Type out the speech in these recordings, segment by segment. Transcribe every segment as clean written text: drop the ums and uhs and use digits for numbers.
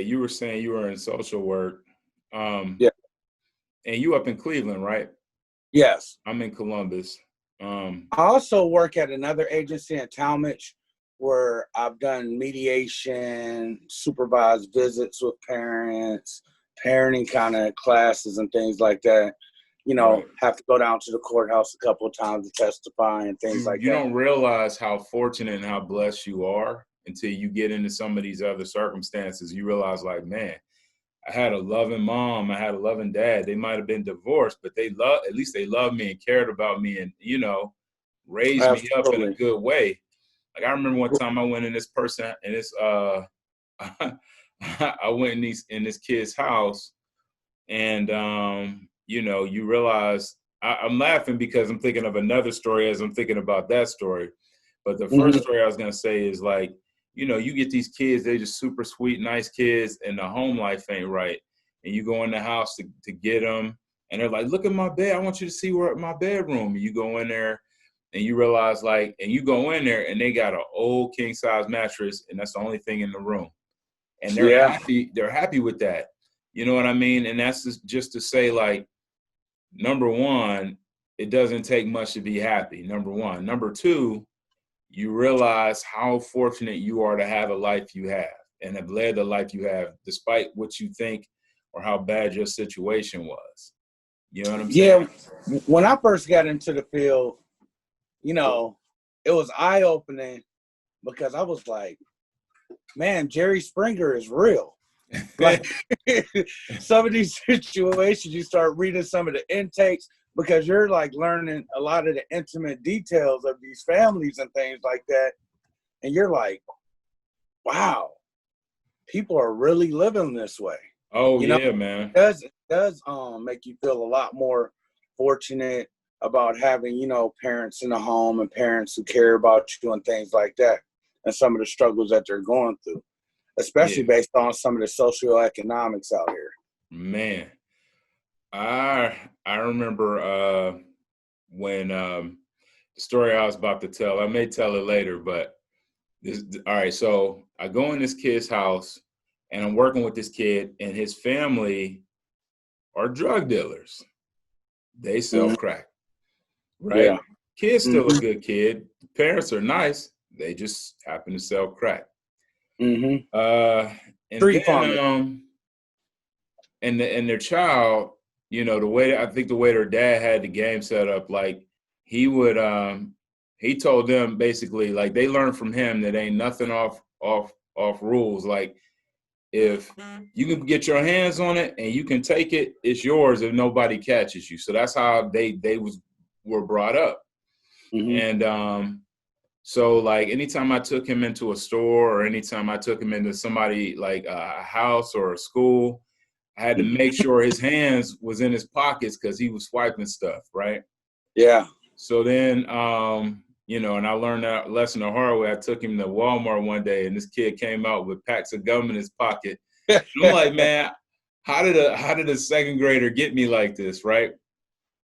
you were saying you were in social work. Yeah. And you up in Cleveland, right? Yes. I'm in Columbus. I also work at another agency in Talmadge where I've done mediation, supervised visits with parents, parenting kind of classes and things like that. You know, Right. have to go down to the courthouse a couple of times to testify and things like that. You don't realize how fortunate and how blessed you are until you get into some of these other circumstances. You realize, like, man, I had a loving mom, I had a loving dad. They might have been divorced, but at least they loved me and cared about me and, you know, raised me up in a good way. Like, I remember one time I went in this person and this I went in this kid's house, and you know, you realize I'm laughing because I'm thinking of another story as I'm thinking about that story. But the first story I was gonna say is, like, you know, you get these kids, they're just super sweet, nice kids, and the home life ain't right. And you go in the house to get them, and they're like, look at my bed. I want you to see where my bedroom. And you go in there, and you realize, like, and you go in there, and they got an old king size mattress, and that's the only thing in the room. And they're happy. They're happy with that. You know what I mean? And that's just to say, like, number one, it doesn't take much to be happy. Number one. Number two, you realize how fortunate you are to have a life you have and have led the life you have, despite what you think or how bad your situation was. You know what I'm saying? Yeah. When I first got into the field, you know, it was eye-opening because I was like, man, Jerry Springer is real. Like, some of these situations, you start reading some of the intakes because you're like learning a lot of the intimate details of these families and things like that. And you're like, wow, people are really living this way. Oh, you know, yeah, man. It does make you feel a lot more fortunate about having, you know, parents in the home and parents who care about you and things like that, and some of the struggles that they're going through, especially based on some of the socioeconomics out here. Man, I remember when the story I was about to tell, I may tell it later, but all right, so I go in this kid's house and I'm working with this kid, and his family are drug dealers. They sell crack, right? Yeah. Kid's still a good kid. Parents are nice. They just happen to sell crack. And then, and their child, you know, the way their dad had the game set up, like, he would he told them basically, like, they learned from him that ain't nothing off rules. Like, if you can get your hands on it and you can take it, it's yours if nobody catches you. So that's how they were brought up. And so, like, anytime I took him into a store or anytime I took him into somebody like a house or a school, I had to make sure his hands was in his pockets because he was swiping stuff, right? Yeah. So then, you know, and I learned that lesson the hard way. I took him to Walmart one day, and this kid came out with packs of gum in his pocket. I'm like, man, how did a second grader get me like this, right?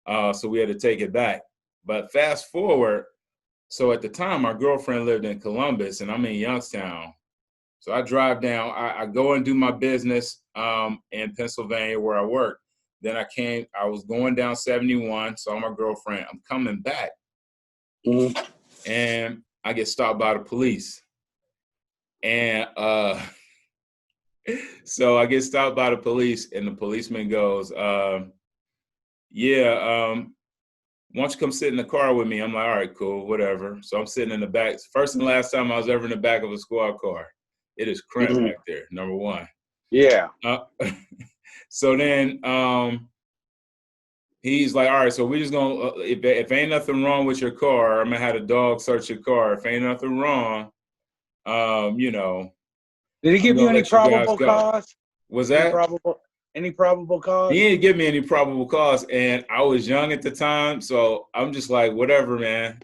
So we had to take it back. But fast forward, so at the time, my girlfriend lived in Columbus, and I'm in Youngstown. So I drive down. I go and do my business in Pennsylvania where I work. Then I was going down 71, saw my girlfriend. I'm coming back. And I get stopped by the police. And so I get stopped by the police, and the policeman goes, why don't you come sit in the car with me? I'm like, all right, cool, whatever. So I'm sitting in the back. First and last time I was ever in the back of a squad car. It is cramped back there, number one. Yeah. So then he's like, all right, so we're just going to, if ain't nothing wrong with your car, I'm going to have a dog search your car. If ain't nothing wrong, you know. Did he give you any probable cause? Was that? Any probable cause? He didn't give me any probable cause, and I was young at the time, so I'm just like, whatever, man.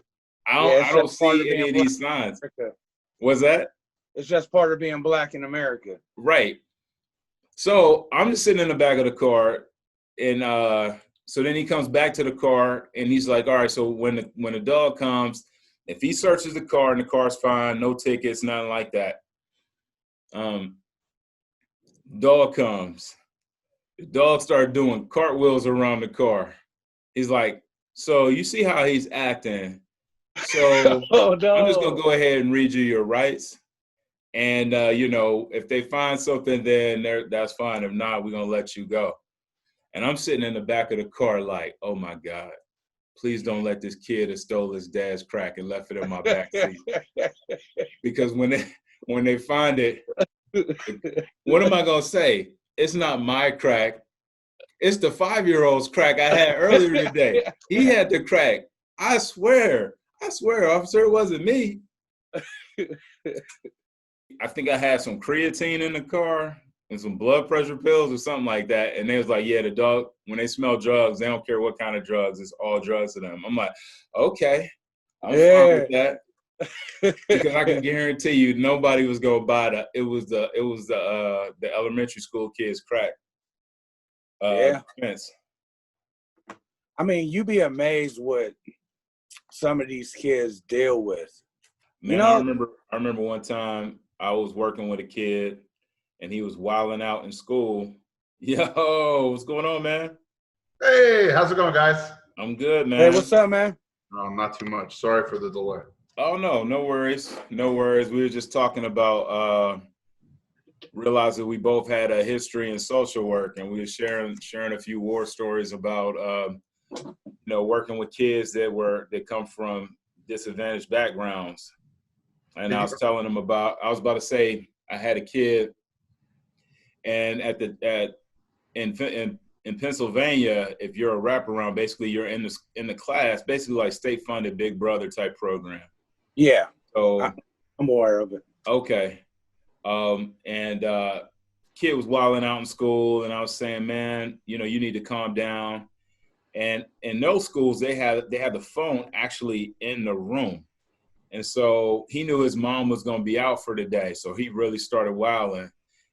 I don't see any of these signs. Was that? It's just part of being black in America. Right. So I'm just sitting in the back of the car, and so then he comes back to the car, and he's like, all right, so when the dog comes, if he searches the car and the car's fine, no tickets, nothing like that, Dog comes. The dog started doing cartwheels around the car. He's like, so you see how he's acting. So Oh no. I'm just gonna go ahead and read you your rights. And if they find something, then that's fine. If not, we're gonna let you go. And I'm sitting in the back of the car like, oh my God, please don't let this kid have stole his dad's crack and left it in my back seat. Because when they find it, what am I gonna say? It's not my crack. It's the 5-year-old's crack I had earlier today. He had the crack. I swear, officer, it wasn't me. I think I had some creatine in the car and some blood pressure pills or something like that. And they was like, yeah, the dog, when they smell drugs, they don't care what kind of drugs. It's all drugs to them. I'm like, okay, I'm fine with that. Because I can guarantee you nobody was going to buy that. It was the elementary school kids crack. Defense. I mean, you be amazed what some of these kids deal with. Man, I remember one time I was working with a kid and he was wilding out in school. Yo, what's going on, man? Hey, how's it going, guys? I'm good, man. Hey, what's up, man? Oh, not too much. Sorry for the delay. Oh, no worries. No worries. We were just talking about realizing we both had a history in social work, and we were sharing a few war stories about working with kids that come from disadvantaged backgrounds. And I was telling them I was about to say I had a kid, and in Pennsylvania, if you're a wraparound, basically you're in the class, basically like state funded Big Brother type program. Yeah. So I'm aware of it. Okay. Kid was wilding out in school, and I was saying, man, you need to calm down. And in those schools, they had the phone actually in the room. And so he knew his mom was going to be out for the day. So he really started wilding.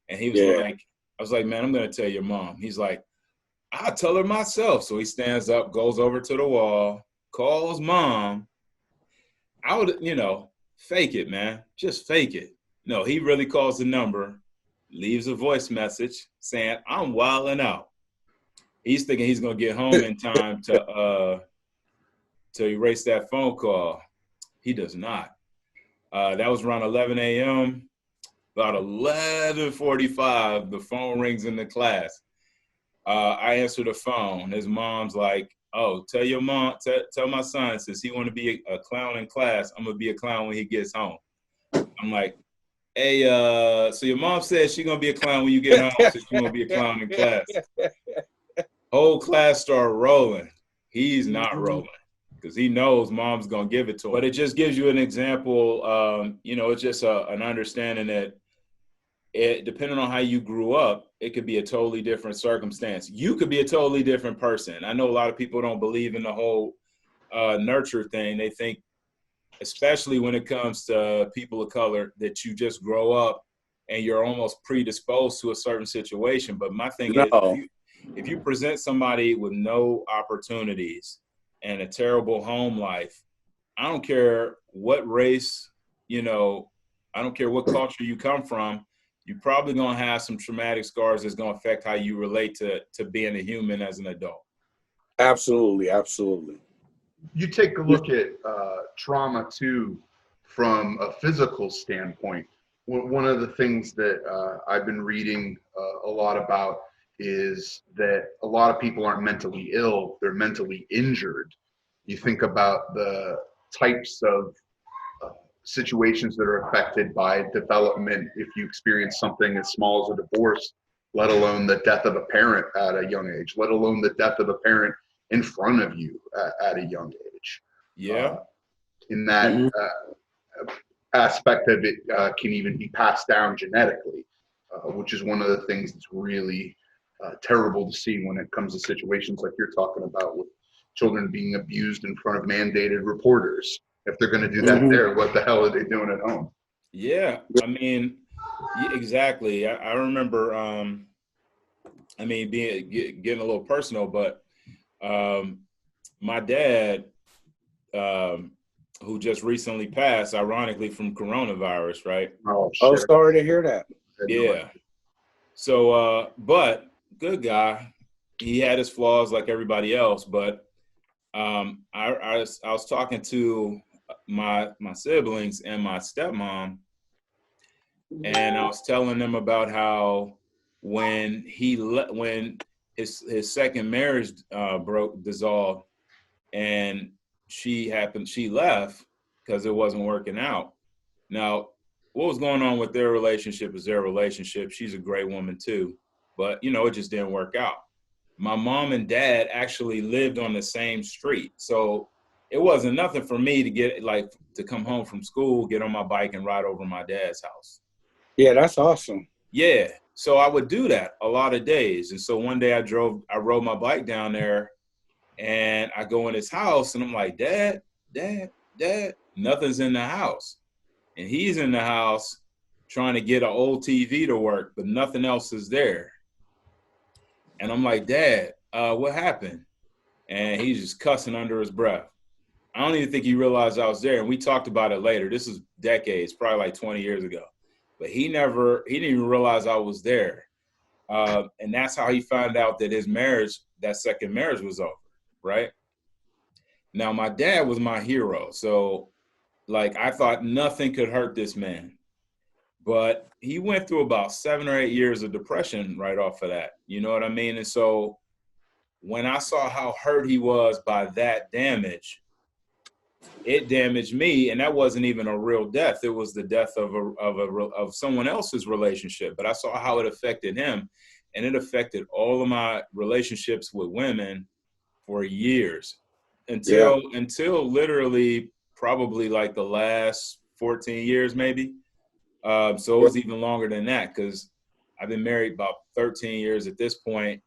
And he was like, I was like, man, I'm going to tell your mom. He's like, I'll tell her myself. So he stands up, goes over to the wall, calls mom. I would, fake it, man. Just fake it. No, he really calls the number, leaves a voice message saying, I'm wilding out. He's thinking he's going to get home in time to erase that phone call. He does not. That was around 11 a.m. About 11:45, the phone rings in the class. I answer the phone. His mom's like, oh, tell your mom, tell my son, since he want to be a clown in class, I'm going to be a clown when he gets home. I'm like, hey, so your mom says she's going to be a clown when you get home, so she's going to be a clown in class. Whole class started rolling. He's not rolling because he knows mom's going to give it to him. But it just gives you an example. It's just an understanding that depending on how you grew up, it could be a totally different circumstance. You could be a totally different person. I know a lot of people don't believe in the whole nurture thing. They think, especially when it comes to people of color, that you just grow up and you're almost predisposed to a certain situation. But my thing is, if you present somebody with no opportunities and a terrible home life, I don't care what race, I don't care what culture you come from, you're probably going to have some traumatic scars that's going to affect how you relate to being a human as an adult. Absolutely, absolutely. You take a look at trauma too from a physical standpoint. One of the things that I've been reading a lot about is that a lot of people aren't mentally ill, they're mentally injured. You think about the types of situations that are affected by development if you experience something as small as a divorce, let alone the death of a parent at a young age, let alone the death of a parent in front of you at a young age. Yeah. In that aspect of it can even be passed down genetically, which is one of the things that's really terrible to see when it comes to situations like you're talking about with children being abused in front of mandated reporters. If they're going to do that there, what the hell are they doing at home? Yeah, I mean, exactly. I remember, getting a little personal, but my dad, who just recently passed, ironically, from coronavirus, right? Oh, sorry to hear that. Yeah. So, but good guy. He had his flaws like everybody else, but I was talking to my siblings and my stepmom, and I was telling them about how when when his second marriage dissolved, and she left because it wasn't working out. Now, what was going on with their relationship is their relationship. She's a great woman too, but it just didn't work out. My mom and dad actually lived on the same street, so it wasn't nothing for me to to come home from school, get on my bike, and ride over my dad's house. Yeah, that's awesome. Yeah, so I would do that a lot of days, and so one day I rode my bike down there, and I go in his house, and I'm like, Dad, nothing's in the house. And he's in the house trying to get an old TV to work, but nothing else is there. And I'm like, Dad, what happened? And he's just cussing under his breath. I don't even think he realized I was there. And we talked about it later. This is decades, probably like 20 years ago. But he didn't even realize I was there. And that's how he found out that that second marriage was over, right? Now, my dad was my hero. So, I thought nothing could hurt this man. But he went through about 7 or 8 years of depression right off of that. You know what I mean? And so when I saw how hurt he was by that damage, it damaged me. And that wasn't even a real death. It was the death of someone else's relationship. But I saw how it affected him. And it affected all of my relationships with women for years until literally probably like the last 14 years, maybe. So it was even longer than that because I've been married about 13 years at this point,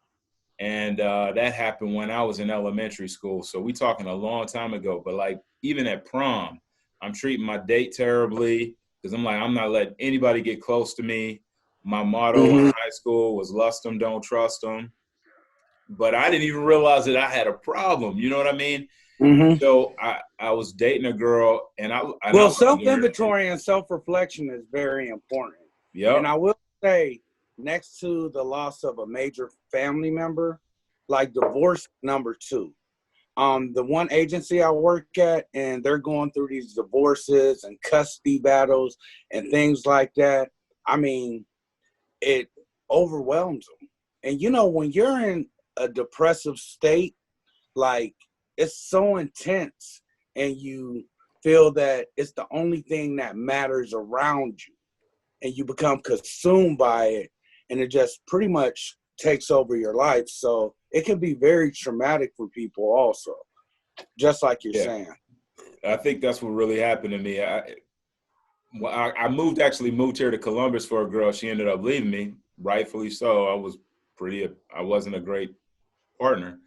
and that happened when I was in elementary school. So we talking a long time ago. But even at prom, I'm treating my date terribly because I'm not letting anybody get close to me. My motto in high school was "Lust them, don't trust them." But I didn't even realize that I had a problem. You know what I mean? Mm-hmm. So I was dating a girl, and self-inventory and self-reflection is very important. Yeah. And I will say, next to the loss of a major family member, divorce number 2. The one agency I work at, and they're going through these divorces and custody battles and things like that. I mean, it overwhelms them. And when you're in a depressive state, it's so intense, and you feel that it's the only thing that matters around you, and you become consumed by it, and it just pretty much takes over your life. So it can be very traumatic for people also, just like you're saying. I think that's what really happened to me. I moved here to Columbus for a girl. She ended up leaving me, rightfully so. I wasn't a great partner.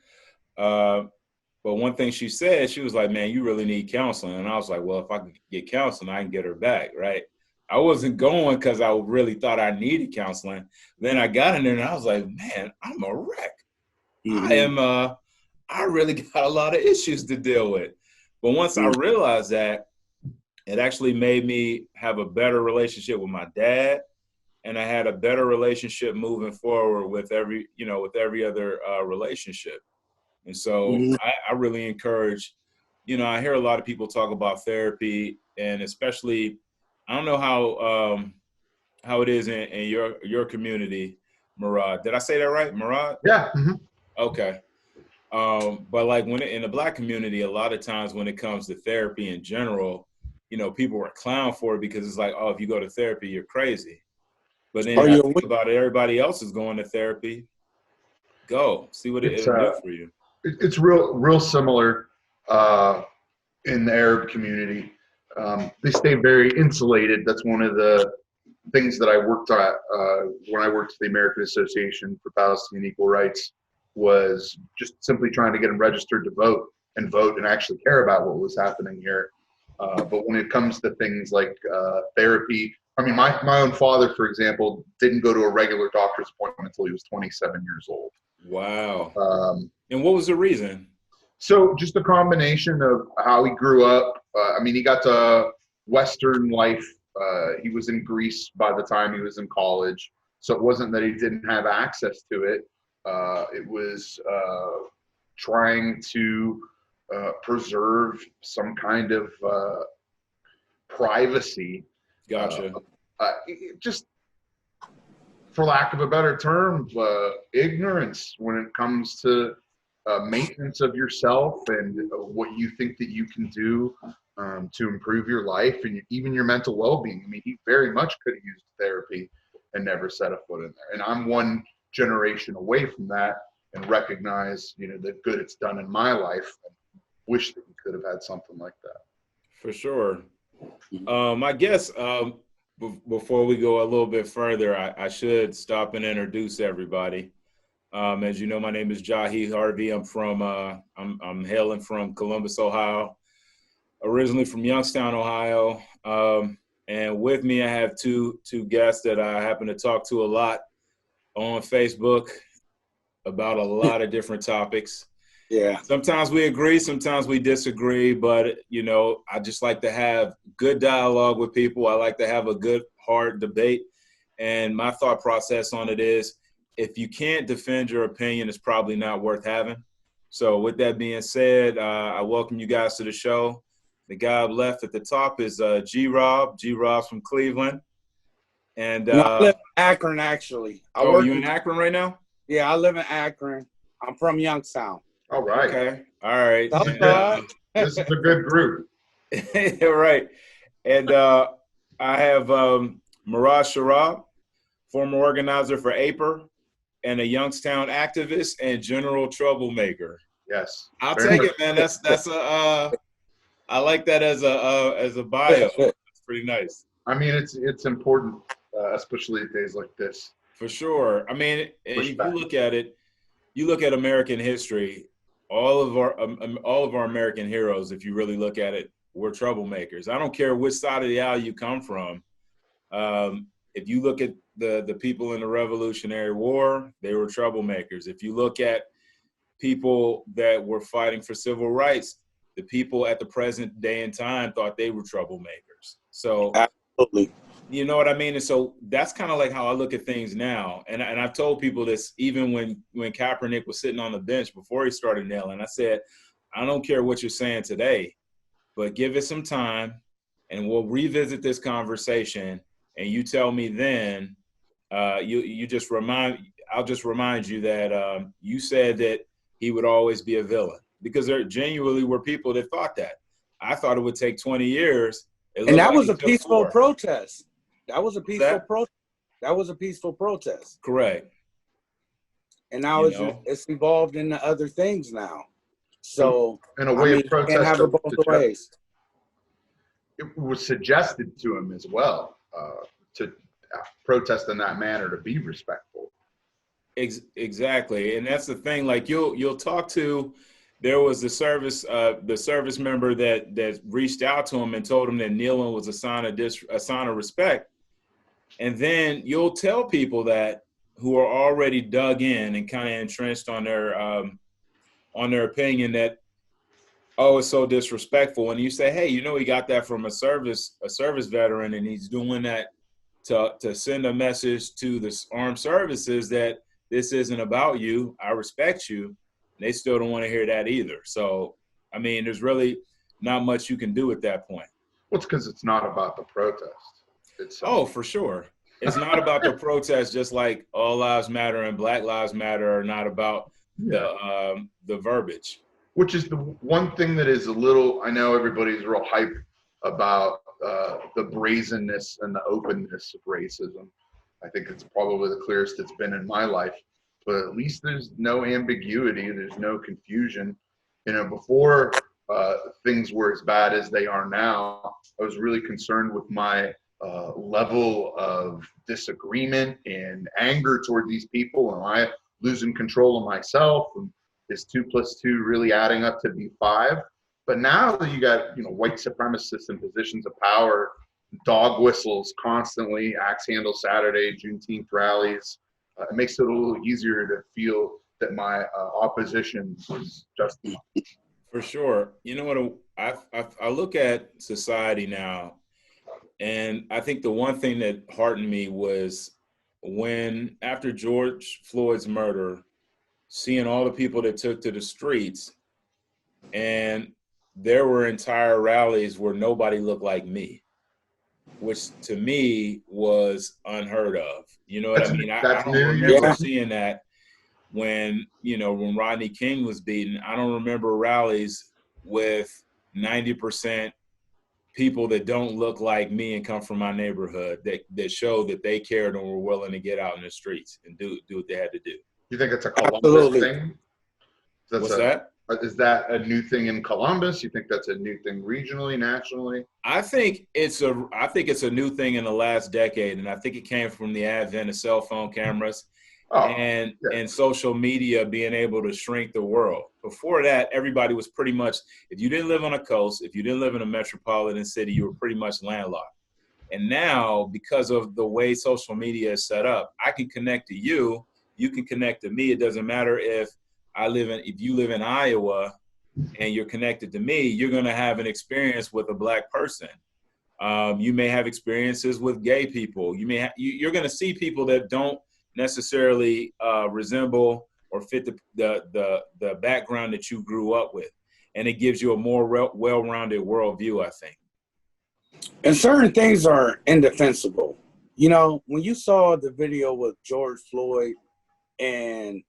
But one thing she said, she was like, man, you really need counseling. And I was like, well, if I could get counseling, I can get her back, right? I wasn't going because I really thought I needed counseling. Then I got in there and I was like, man, I'm a wreck. Mm-hmm. I really got a lot of issues to deal with. But once I realized that, it actually made me have a better relationship with my dad. And I had a better relationship moving forward with every other relationship. And so I really encourage, I hear a lot of people talk about therapy, and especially, I don't know how it is in your community, Murad. Did I say that right, Murad? Yeah. Mm-hmm. Okay. But in the Black community, a lot of times when it comes to therapy in general, people are clown for it because it's like, oh, if you go to therapy, you're crazy. But then I think about it, everybody else is going to therapy. Go see what it'll do for you. It's real similar in the Arab community. They stay very insulated. That's one of the things that I worked at when I worked at the American Association for Palestinian Equal Rights, was just simply trying to get them registered to vote and actually care about what was happening here. But when it comes to things like therapy, I mean, my own father, for example, didn't go to a regular doctor's appointment until he was 27 years old. Wow. And what was the reason? So just a combination of how he grew up. He got to Western life. He was in Greece by the time he was in college. So it wasn't that he didn't have access to it. It was trying to preserve some kind of privacy. Gotcha. Just, for lack of a better term, ignorance when it comes to maintenance of yourself and what you think that you can do to improve your life and even your mental well-being. I mean, he very much could have used therapy and never set a foot in there. And I'm one generation away from that, and recognize, the good it's done in my life. And wish that he could have had something like that. For sure. I guess before we go a little bit further, I should stop and introduce everybody. As you know, my name is Jahi Harvey. I'm from I'm hailing from Columbus, Ohio, originally from Youngstown, Ohio. And with me, I have two guests that I happen to talk to a lot on Facebook about a lot of different topics. Yeah. Sometimes we agree, sometimes we disagree, but I just like to have good dialogue with people. I like to have a good, hard debate. And my thought process on it is, if you can't defend your opinion, it's probably not worth having. So with that being said, I welcome you guys to the show. The guy left at the top is G-Rob. G-Rob's from Cleveland. And I live in Akron, actually. You in Akron right now? Yeah, I live in Akron. I'm from Youngstown. All right. Okay. All right. This is a good group. Right. And I have Murad Shorrab, former organizer for APER, and a Youngstown activist and general troublemaker. Yes. I'll take it, man. That's I like that as a bio. It's pretty nice. I mean, it's important, especially at days like this. For sure. I mean, if you look at it, you look at American history, all of our American heroes, if you really look at it, were troublemakers. I don't care which side of the aisle you come from. If you look at the people in the Revolutionary War, they were troublemakers. If you look at people that were fighting for civil rights, the people at the present day and time thought they were troublemakers. So, absolutely, you know what I mean? And so that's kind of like how I look at things now. And I've told people this even when Kaepernick was sitting on the bench before he started nailing. I said, I don't care what you're saying today, but give it some time and we'll revisit this conversation. And you tell me then, I'll just remind you that you said that he would always be a villain, because there genuinely were people that thought that. I thought it would take 20 years. And that was a peaceful protest. That was a peaceful protest. That was a peaceful protest. Correct. And now it's evolved into other things now. So in a way of protest, can't have it both ways. It was suggested to him as well to protest in that manner, to be respectful. Exactly, and that's the thing. Like you'll talk to. There was the service member that reached out to him and told him that kneeling was a sign of respect. And then you'll tell people that who are already dug in and kind of entrenched on their opinion that, oh, it's so disrespectful. And you say, hey, he got that from a service veteran, and he's doing that to send a message to the armed services that this isn't about you. I respect you. They still don't want to hear that either. So, I mean, there's really not much you can do at that point. Well, it's because it's not about the protest. For sure. It's not about the protest, just like All Lives Matter and Black Lives Matter are not about the verbiage. Which is the one thing that is a little, I know everybody's real hype about the brazenness and the openness of racism. I think it's probably the clearest it's been in my life. But at least there's no ambiguity. There's no confusion. Before things were as bad as they are now, I was really concerned with my level of disagreement and anger toward these people. Am I losing control of myself? And is 2 + 2 really adding up to be 5? But now that you got, white supremacists in positions of power, dog whistles constantly, axe handle Saturday, Juneteenth rallies, it makes it a little easier to feel that my opposition is justified. For sure. You know what? I look at society now, and I think the one thing that heartened me was when after George Floyd's murder, seeing all the people that took to the streets, and there were entire rallies where nobody looked like me, which to me was unheard of. You know what I mean? I don't remember seeing that when Rodney King was beaten. I don't remember rallies with 90% people that don't look like me and come from my neighborhood that show that they cared and were willing to get out in the streets and do what they had to do. You think it's a Columbus thing? What's that? Is that a new thing in Columbus? You think that's a new thing regionally, nationally? I think it's a new thing in the last decade, and I think it came from the advent of cell phone cameras and social media being able to shrink the world. Before that, everybody was pretty much, if you didn't live on a coast, if you didn't live in a metropolitan city, you were pretty much landlocked. And now, because of the way social media is set up, I can connect to you, you can connect to me. It doesn't matter if you live in Iowa and you're connected to me, you're going to have an experience with a Black person. You may have experiences with gay people. You're going to see people that don't necessarily resemble or fit the background that you grew up with. And it gives you a more well-rounded worldview, I think. And certain things are indefensible. When you saw the video with George Floyd and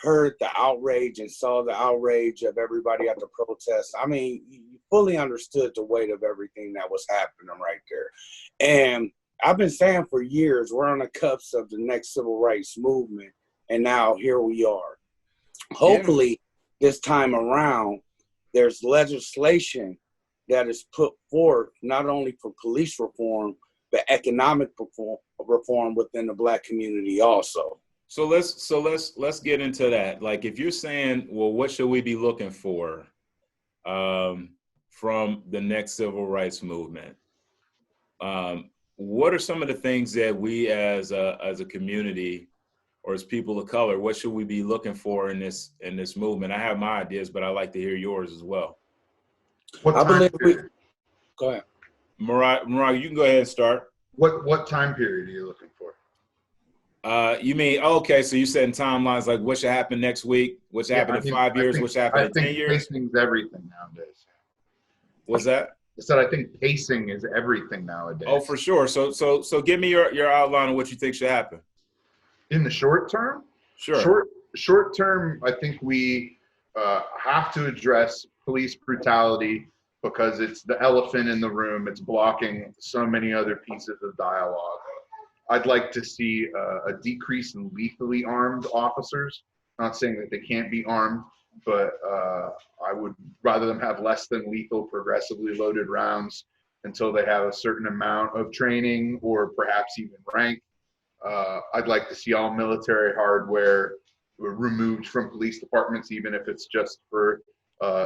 heard the outrage and saw the outrage of everybody at the protest, I mean, you fully understood the weight of everything that was happening right there. And I've been saying for years, we're on the cusp of the next civil rights movement, and now here we are. Hopefully, this time around, there's legislation that is put forth not only for police reform, but economic reform within the Black community also. So let's get into that. Like, if you're saying, well, what should we be looking for from the next civil rights movement? What are some of the things that we as a community or as people of color, what should we be looking for in this movement? I have my ideas, but I'd like to hear yours as well. Go ahead. Murad, you can go ahead and start. What time period are you looking for? You mean, okay, so you said in timelines, like what should happen next week, what should happen in 5 years, what should happen in 10 years? Pacing is everything nowadays. What's that? I said I think pacing is everything nowadays. Oh, for sure. So give me your outline of what you think should happen. In the short term? Sure. Short term, I think we have to address police brutality because it's the elephant in the room. It's blocking so many other pieces of dialogue. I'd like to see a decrease in lethally armed officers. Not saying that they can't be armed, but I would rather them have less than lethal, progressively loaded rounds until they have a certain amount of training or perhaps even rank. I'd like to see all military hardware removed from police departments, even if it's just for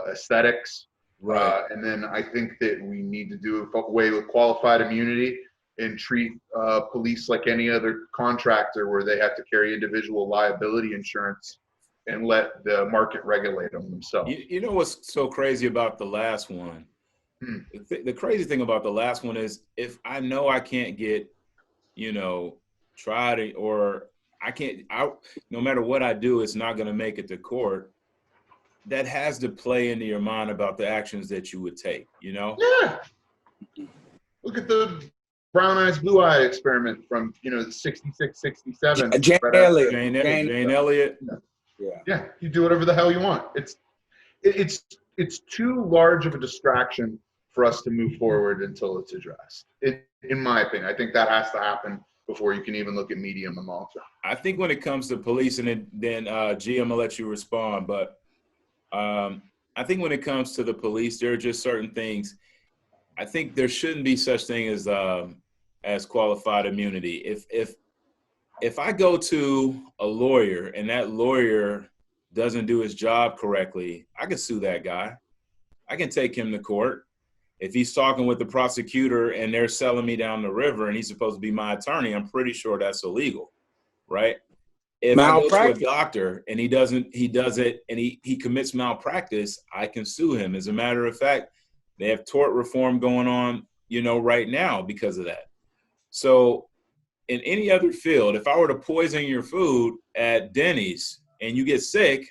aesthetics. Right. And then I think that we need to do away with qualified immunity and treat police like any other contractor where they have to carry individual liability insurance and let the market regulate them themselves. You know what's so crazy about the last one? The crazy thing about the last one is if I know I can't get, tried or no matter what I do, it's not going to make it to court. That has to play into your mind about the actions that you would take, Yeah. Look at the brown eyes, blue eye experiment from, the 66, 67. Jane Elliott. Yeah, you do whatever the hell you want. It's too large of a distraction for us to move forward until it's addressed. In my opinion, I think that has to happen before you can even look at medium and long term. I think when it comes to police, and then G, I'm gonna let you respond, but I think when it comes to the police, there are just certain things. I think there shouldn't be such thing as qualified immunity. If I go to a lawyer and that lawyer doesn't do his job correctly, I can sue that guy. I can take him to court. If he's talking with the prosecutor and they're selling me down the river and he's supposed to be my attorney, I'm pretty sure that's illegal, right? If I go to a doctor and he does it and he commits malpractice, I can sue him. As a matter of fact, they have tort reform going on, right now because of that. So in any other field, if I were to poison your food at Denny's and you get sick,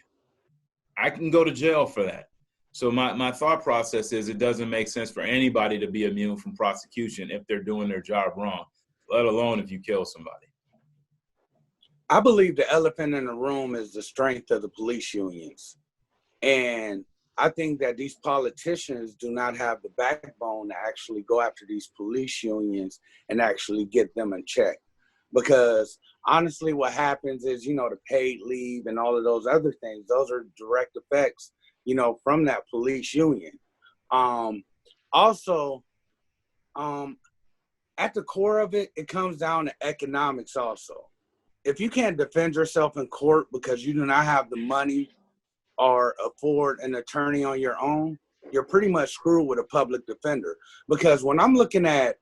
I can go to jail for that. So my thought process is it doesn't make sense for anybody to be immune from prosecution if they're doing their job wrong, let alone if you kill somebody. I believe the elephant in the room is the strength of the police unions. And I think that these politicians do not have the backbone to actually go after these police unions and actually get them in check. Because honestly, what happens is, the paid leave and all of those other things, those are direct effects, from that police union. Also, at the core of it, it comes down to economics also. If you can't defend yourself in court because you do not have the money or afford an attorney on your own, you're pretty much screwed with a public defender. Because when I'm looking at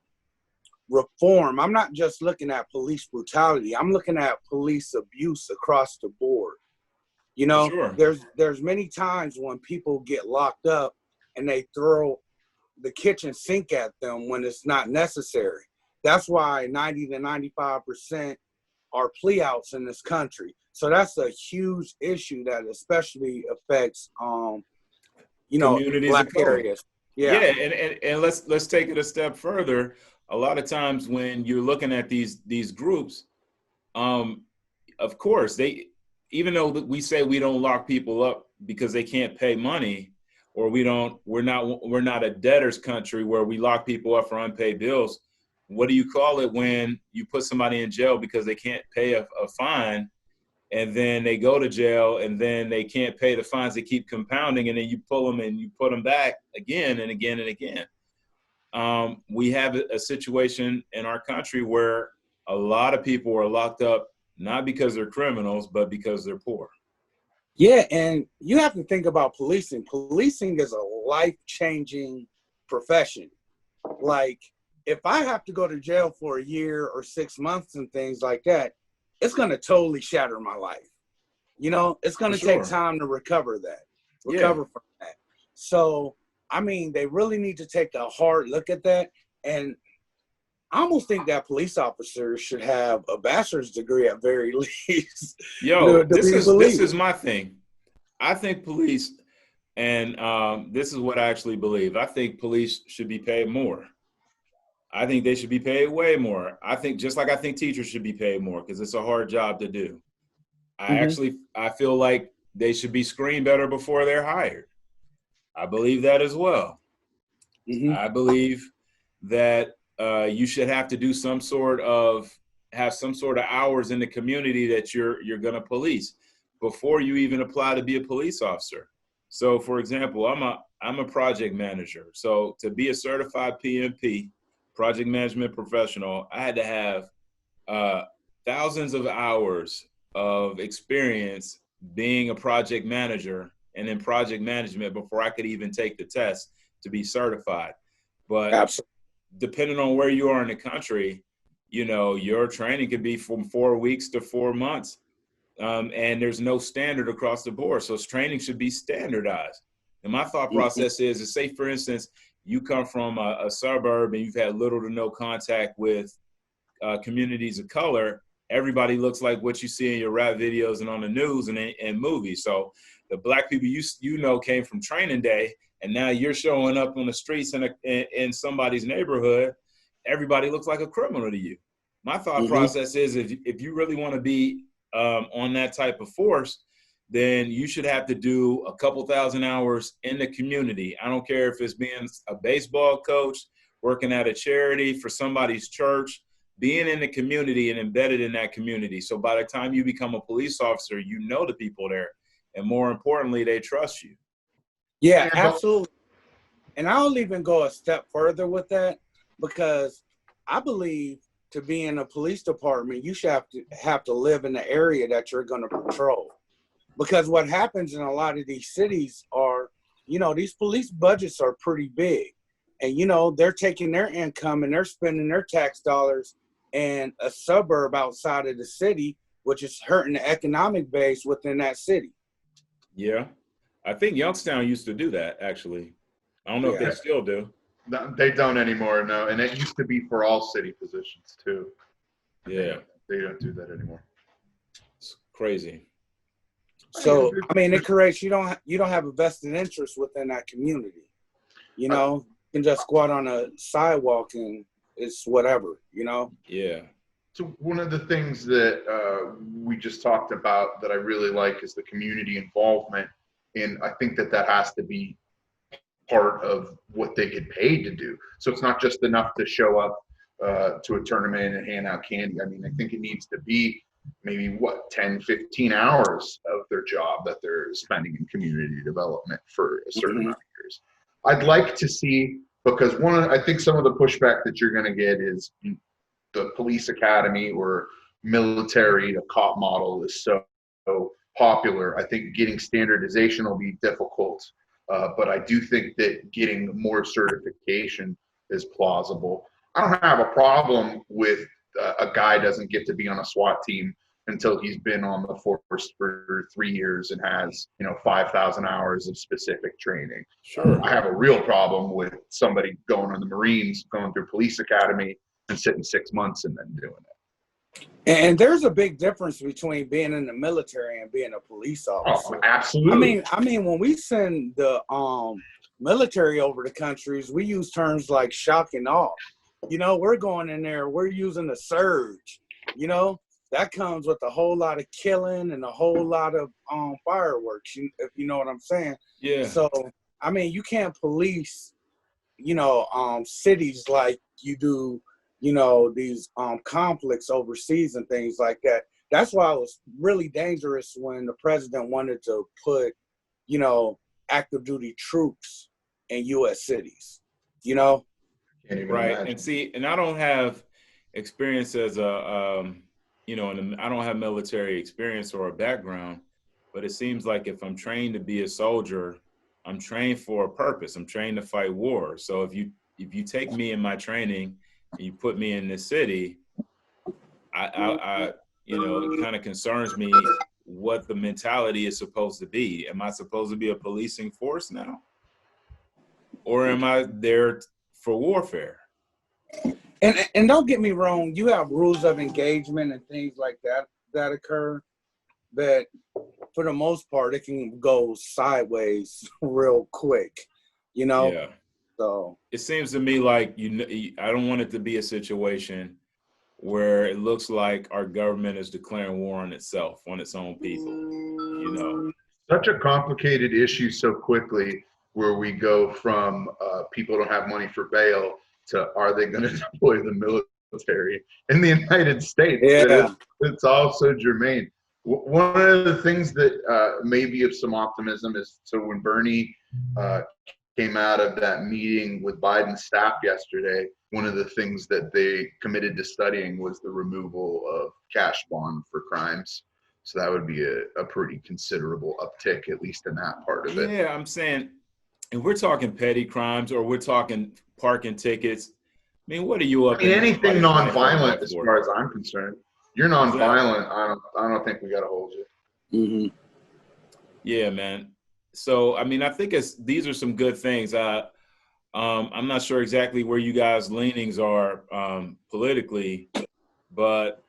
reform, I'm not just looking at police brutality. I'm looking at police abuse across the board. Sure. There's many times when people get locked up and they throw the kitchen sink at them when it's not necessary. That's why 90 to 95% are plea outs in this country. So that's a huge issue that especially affects, communities Black areas. Yeah. And let's take it a step further. A lot of times when you're looking at these groups, of course, even though we say we don't lock people up because they can't pay money, or we're not a debtor's country where we lock people up for unpaid bills. What do you call it when you put somebody in jail because they can't pay a fine, and then they go to jail and then they can't pay the fines? They keep compounding, and then you pull them and you put them back again and again and again. We have a situation in our country where a lot of people are locked up not because they're criminals, but because they're poor. Yeah, and you have to think about policing. Policing is a life-changing profession. Like, if I have to go to jail for a year or 6 months and things like that, it's going to totally shatter my life. It's going to take time to recover from that. So, they really need to take a hard look at that. And I almost think that police officers should have a bachelor's degree at very least. This is my thing. I think police, and this is what I actually believe. I think police should be paid more. I think they should be paid way more. I think teachers should be paid more because it's a hard job to do. I feel like they should be screened better before they're hired. I believe that as well. Mm-hmm. I believe that you should have to do some sort of hours in the community that you're going to police before you even apply to be a police officer. So, for example, I'm a project manager. So to be a certified PMP, project management professional, I had to have thousands of hours of experience being a project manager and in project management before I could even take the test to be certified. But absolutely, depending on where you are in the country, your training could be from 4 weeks to 4 months. And there's no standard across the board. So training should be standardized. And my thought process is say, for instance, you come from a suburb and you've had little to no contact with communities of color. Everybody looks like what you see in your rap videos and on the news and movies. So the Black people came from training day, and now you're showing up on the streets in somebody's neighborhood. Everybody looks like a criminal to you. My thought process is if you really want to be on that type of force, then you should have to do a couple thousand hours in the community. I don't care if it's being a baseball coach, working at a charity for somebody's church, being in the community and embedded in that community. So by the time you become a police officer, you know the people there. And more importantly, they trust you. Yeah, absolutely. And I'll even go a step further with that, because I believe to be in a police department, you should have to live in the area that you're going to patrol. Because what happens in a lot of these cities are, these police budgets are pretty big. And, they're taking their income and they're spending their tax dollars in a suburb outside of the city, which is hurting the economic base within that city. Yeah. I think Youngstown used to do that, actually. I don't know if they still do. No, they don't anymore, no. And it used to be for all city positions, too. Yeah. They don't do that anymore. It's crazy. So I mean, it creates you don't have a vested interest within that community. You know, you can just go out on a sidewalk and it's whatever. You know. Yeah. So one of the things that we just talked about that I really like is the community involvement, and I think that has to be part of what they get paid to do. So it's not just enough to show up to a tournament and hand out candy. I mean, I think it needs to be maybe 10, 15 hours of their job that they're spending in community development for a certain amount of years. I'd like to see, because I think some of the pushback that you're going to get is the police academy or military to cop model is so popular. I think getting standardization will be difficult, but I do think that getting more certification is plausible. I don't have a problem with a guy doesn't get to be on a SWAT team until he's been on the force for 3 years and has 5,000 hours of specific training. Sure. I have a real problem with somebody going on the Marines, going through police academy and sitting 6 months and then doing it. And there's a big difference between being in the military and being a police officer. Oh, absolutely. I mean, when we send the military over the countries, we use terms like shock and awe. You know, we're going in there, we're using the surge. You know, that comes with a whole lot of killing and a whole lot of fireworks, if you know what I'm saying. Yeah. So, I mean, you can't police, cities like you do, these conflicts overseas and things like that. That's why it was really dangerous when the president wanted to put, active duty troops in U.S. cities, Right. Imagine. And I don't have experience as I don't have military experience or a background, but it seems like if I'm trained to be a soldier, I'm trained for a purpose. I'm trained to fight war. So if you take me in my training and you put me in this city, I it kind of concerns me what the mentality is supposed to be. Am I supposed to be a policing force now? Or am I there for warfare? And don't get me wrong, you have rules of engagement and things like that occur, but for the most part, it can go sideways real quick, Yeah. So it seems to me like I don't want it to be a situation where it looks like our government is declaring war on itself, on its own people. Such a complicated issue so quickly, where we go from people don't have money for bail to are they going to deploy the military in the United States? Yeah. It's all so germane. One of the things that maybe of some optimism is, so when Bernie came out of that meeting with Biden's staff yesterday, one of the things that they committed to studying was the removal of cash bond for crimes. So that would be a pretty considerable uptick, at least in that part of it. Yeah, I'm saying, and we're talking petty crimes or we're talking parking tickets. I mean, what are you up? Anything nonviolent, as far as I'm concerned. You're nonviolent. I don't think we got to hold you. Mm-hmm. Yeah, man. So, I mean, I think these are some good things. I'm not sure exactly where you guys' leanings are politically, but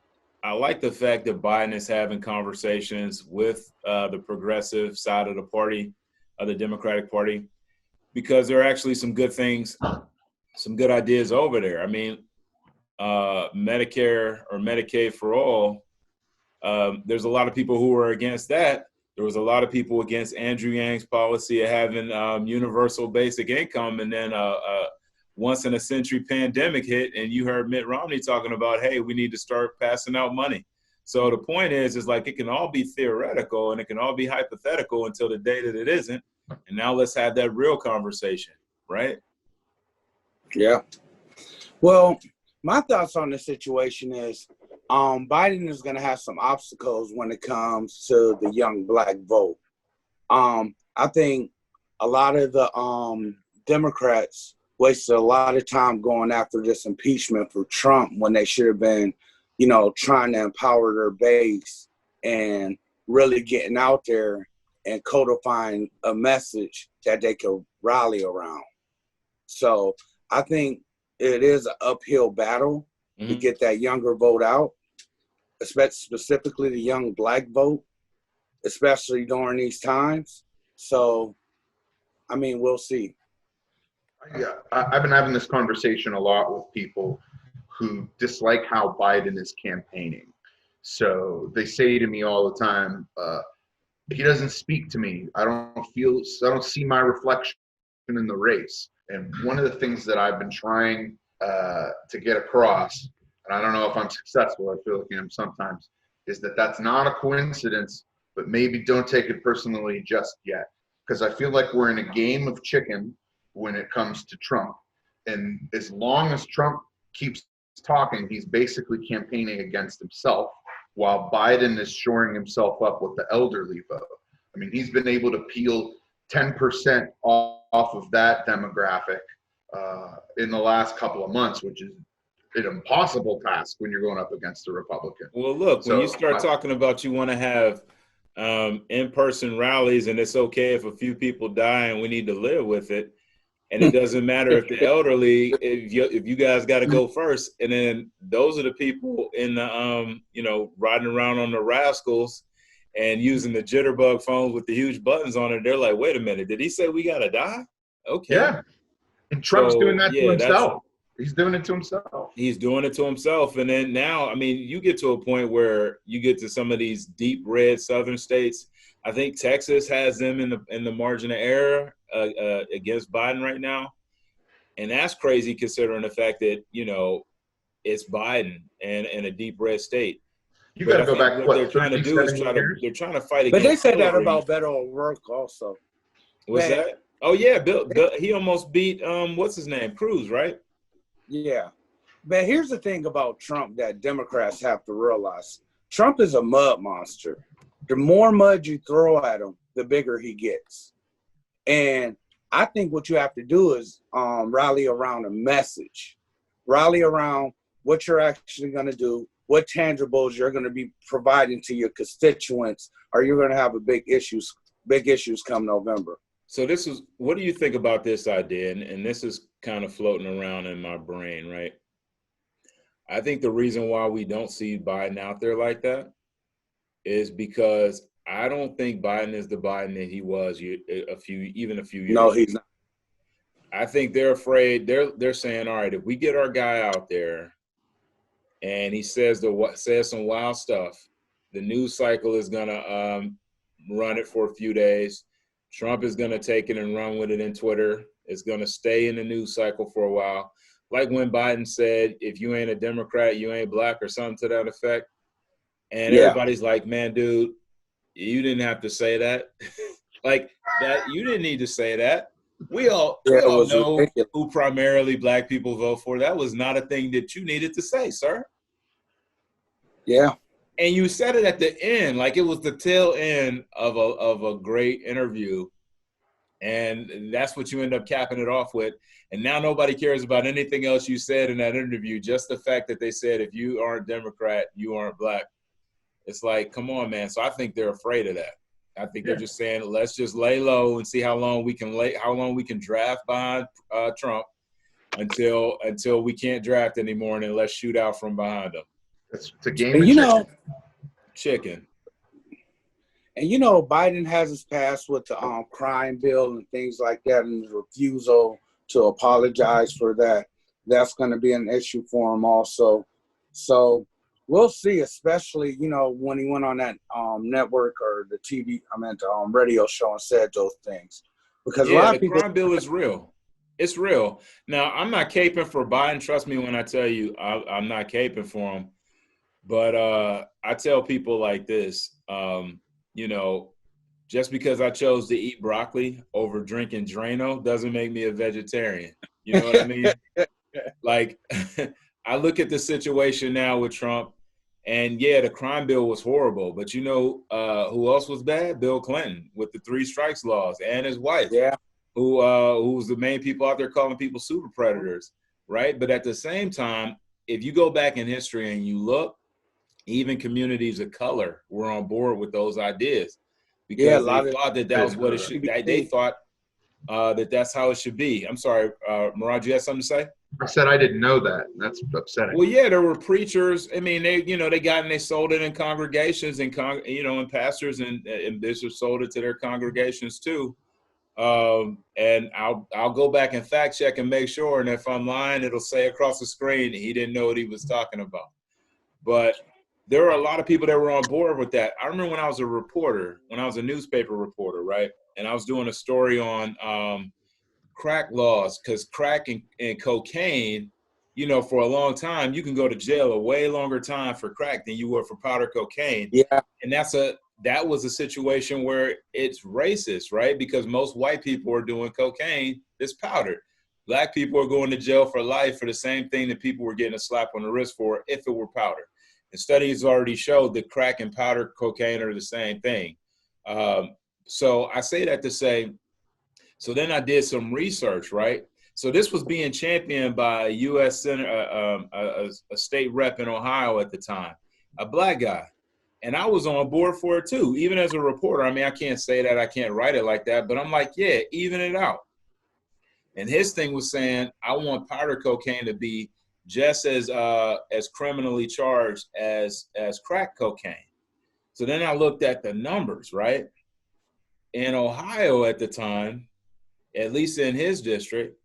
I like the fact that Biden is having conversations with the progressive side of the party, of the Democratic Party, because there are actually some good things, some good ideas over there. I mean, Medicare or Medicaid for all, there's a lot of people who are against that. There was a lot of people against Andrew Yang's policy of having universal basic income, and then once in a century pandemic hit, and you heard Mitt Romney talking about, hey, we need to start passing out money. So the point is like it can all be theoretical and it can all be hypothetical until the day that it isn't. And now let's have that real conversation, right? Yeah. Well, my thoughts on the situation is Biden is going to have some obstacles when it comes to the young black vote. I think a lot of the Democrats wasted a lot of time going after this impeachment for Trump when they should have been, trying to empower their base and really getting out there and codifying a message that they could rally around. So I think it is an uphill battle to get that younger vote out. specifically the young black vote, especially during these times. So, I mean, we'll see. Yeah, I've been having this conversation a lot with people who dislike how Biden is campaigning. So they say to me all the time, he doesn't speak to me. I don't see my reflection in the race. And one of the things that I've been trying to get across, and I don't know if I'm successful, I feel like I am sometimes, is that that's not a coincidence, but maybe don't take it personally just yet. Because I feel like we're in a game of chicken when it comes to Trump. And as long as Trump keeps talking, he's basically campaigning against himself, while Biden is shoring himself up with the elderly vote. I mean, he's been able to peel 10% off of that demographic in the last couple of months, which is an impossible task when you're going up against a Republican. Well, look, when you start talking about you want to have in-person rallies and it's okay if a few people die and we need to live with it, and it doesn't matter if the elderly, if you guys got to go first, and then those are the people in the riding around on the rascals and using the jitterbug phones with the huge buttons on it. They're like, wait a minute, did he say we got to die? Okay. Yeah, and Trump's doing that to himself. He's doing it to himself. He's doing it to himself, and then now, I mean, you get to a point where you get to some of these deep red southern states. I think Texas has them in the margin of error against Biden right now, and that's crazy considering the fact that it's Biden and a deep red state. You got to go back. What they're trying to do is they're trying to fight against. But they said Hillary. that about Beto O'Rourke also. Was that? Oh yeah, Bill. He almost beat what's his name, Cruz, right? Yeah, but here's the thing about Trump that Democrats have to realize: Trump is a mud monster. The more mud you throw at him, the bigger he gets. And I think what you have to do is rally around a message, rally around what you're actually going to do, what tangibles you're going to be providing to your constituents, or you're going to have big issues come November. So what do you think about this idea? And this is kind of floating around in my brain, right? I think the reason why we don't see Biden out there like that is because I don't think Biden is the Biden that he was a few years ago. No, he's not. I think they're afraid. They're saying, all right, if we get our guy out there and he says some wild stuff, the news cycle is gonna run it for a few days. Trump is gonna take it and run with it in Twitter. It's gonna stay in the news cycle for a while. Like when Biden said, if you ain't a Democrat, you ain't black, or something to that effect. And everybody's like, man, dude, you didn't have to say that. Like that, you didn't need to say that. We all know ridiculous. Who primarily black people vote for. That was not a thing that you needed to say, sir. Yeah. And you said it at the end, like it was the tail end of a great interview. And that's what you end up capping it off with. And now nobody cares about anything else you said in that interview. Just the fact that they said, if you aren't Democrat, you aren't black. It's like, come on, man. So I think they're afraid of that. I think they're just saying, let's just lay low and see how long we can draft behind Trump until we can't draft anymore, and then let's shoot out from behind them. It's a game of chicken. And Biden has his past with the crime bill and things like that, and his refusal to apologize for that. That's going to be an issue for him also. So we'll see, especially, when he went on that network or the TV, radio show and said those things. Because a lot of people. The crime bill is real. It's real. Now, I'm not caping for Biden. Trust me when I tell you, I'm not caping for him. But I tell people like this, just because I chose to eat broccoli over drinking Drano doesn't make me a vegetarian. You know what I mean? Like, I look at the situation now with Trump, and the crime bill was horrible. But who else was bad? Bill Clinton with the 3 strikes laws, and his wife. Yeah. Who's the main people out there calling people super predators, right? But at the same time, if you go back in history and you look, even communities of color were on board with those ideas because they thought that was what it should. They thought that's how it should be. I'm sorry, Murad, you had something to say? I said I didn't know that. That's upsetting. Well, yeah, there were preachers. I mean, they got and they sold it in congregations and and pastors and bishops sold it to their congregations too. And I'll go back and fact check and make sure. And if I'm lying, it'll say across the screen he didn't know what he was talking about. But there were a lot of people that were on board with that. I remember when I was a reporter, when I was a newspaper reporter, right, and I was doing a story on crack laws, because crack and cocaine, for a long time, you can go to jail a way longer time for crack than you would for powder cocaine. Yeah. And that was a situation where it's racist, right? Because most white people are doing cocaine, it's powder. Black people are going to jail for life for the same thing that people were getting a slap on the wrist for if it were powder. And studies already showed that crack and powder cocaine are the same thing. So I say that to say, so then I did some research, right? So this was being championed by a U.S. senator, a state rep in Ohio at the time, a black guy. And I was on board for it too, even as a reporter. I mean, I can't say that, I can't write it like that, but I'm like, yeah, even it out. And his thing was saying, I want powder cocaine to be just as criminally charged as crack cocaine. So then I looked at the numbers, right? In Ohio at the time, at least in his district,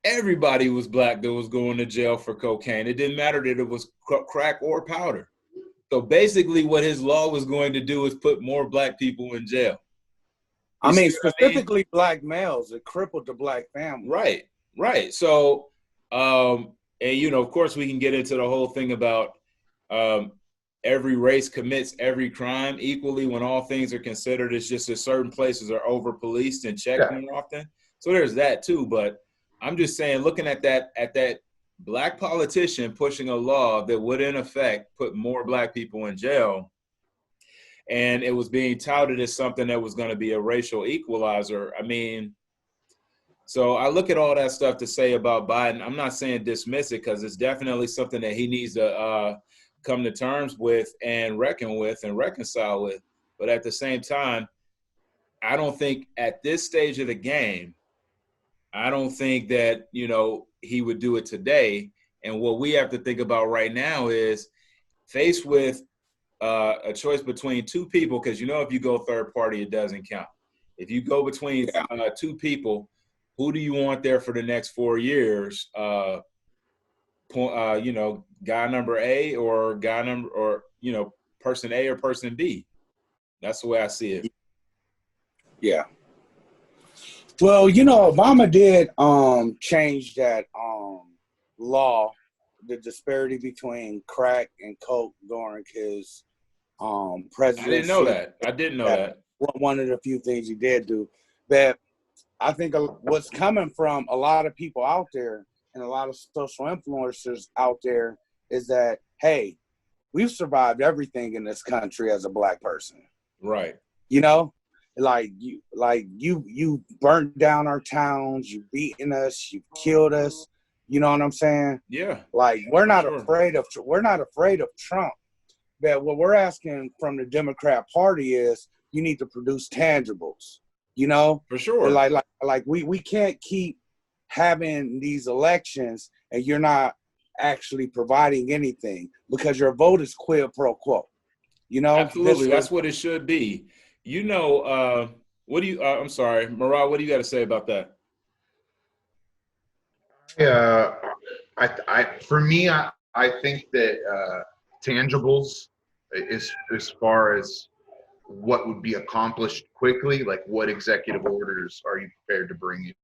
everybody was black that was going to jail for cocaine. It didn't matter that it was crack or powder. So basically what his law was going to do is put more black people in jail. I mean, specifically black males. It crippled the black family. Right. So, and of course we can get into the whole thing about every race commits every crime equally when all things are considered. It's just that certain places are over policed and checked more often. So there's that too. But I'm just saying, looking at that black politician pushing a law that would in effect put more black people in jail, and it was being touted as something that was going to be a racial equalizer. I mean, so I look at all that stuff to say about Biden. I'm not saying dismiss it, because it's definitely something that he needs to come to terms with and reckon with and reconcile with. But at the same time, I don't think at this stage of the game, I don't think that, he would do it today. And what we have to think about right now is faced with a choice between two people, because if you go third party, it doesn't count. If you go between two people, who do you want there for the next 4 years? Guy number A or person A or person B. That's the way I see it. Yeah. Well, Obama did change that law, the disparity between crack and coke during his presidency. I didn't know that. One of the few things he did do. That I think what's coming from a lot of people out there and a lot of social influencers out there is that, hey, we've survived everything in this country as a black person. Right. Like you burnt down our towns, you beaten us, you killed us. You know what I'm saying? Yeah. Like we're not afraid of Trump. But what we're asking from the Democrat Party is you need to produce tangibles. For sure. Like we can't keep having these elections and you're not actually providing anything, because your vote is quid pro quo. Absolutely. That's what it should be. What do you? I'm sorry, Murad. What do you got to say about that? For me, I think that tangibles, as far as what would be accomplished quickly, like what executive orders are you prepared to bring if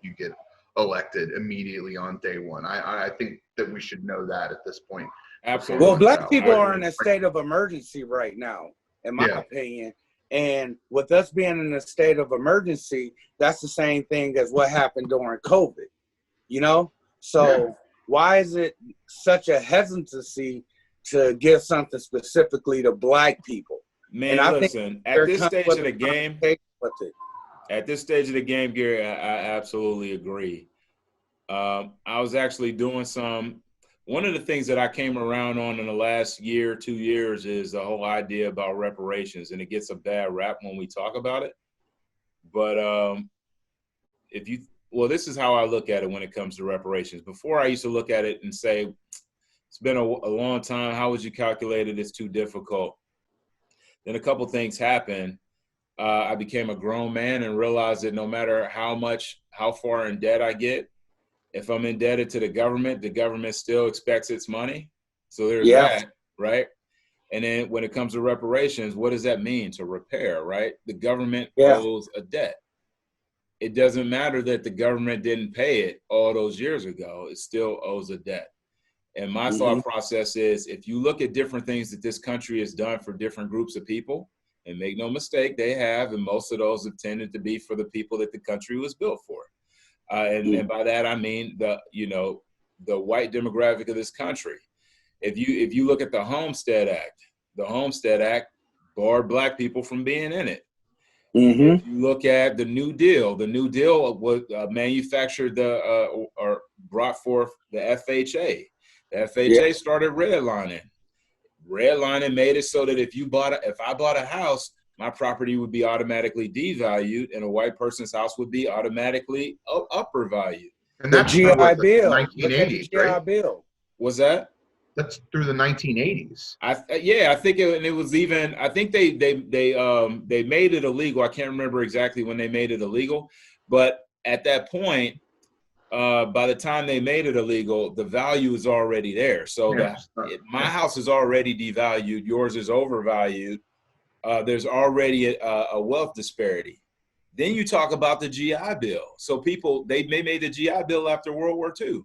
you get elected immediately on day one? I think that we should know that at this point. Absolutely. Well, black people are in a state of emergency right now, in my opinion. And with us being in a state of emergency, that's the same thing as what happened during COVID, So why is it such a hesitancy to give something specifically to black people? Man, listen, at this stage of the game, Gary, I absolutely agree. I was actually doing one of the things that I came around on in the last year, 2 years, is the whole idea about reparations. And it gets a bad rap when we talk about it. But well, this is how I look at it when it comes to reparations. Before, I used to look at it and say, it's been a long time. How would you calculate it? It's too difficult. Then a couple things happened. I became a grown man and realized that no matter how far in debt I get, if I'm indebted to the government still expects its money. So there's that, right? And then when it comes to reparations, what does that mean? To repair, right? The government owes a debt. It doesn't matter that the government didn't pay it all those years ago. It still owes a debt. And my thought process is, if you look at different things that this country has done for different groups of people, and make no mistake, they have, and most of those have tended to be for the people that the country was built for. And by that, I mean the white demographic of this country. If you look at the Homestead Act barred Black people from being in it. If you look at the New Deal was manufactured or brought forth the FHA. The FHA started redlining. Redlining made it so that if I bought a house, my property would be automatically devalued, and a white person's house would be automatically upper valued. And that's the GI Bill. 1980s, right? Bill. Was that? That's through the 1980s. I think it was even. I think they made it illegal. I can't remember exactly when they made it illegal, but at that point, by the time they made it illegal, the value is already there. So my house is already devalued. Yours is overvalued. There's already a wealth disparity. Then you talk about the GI Bill. So they made the GI Bill after World War II.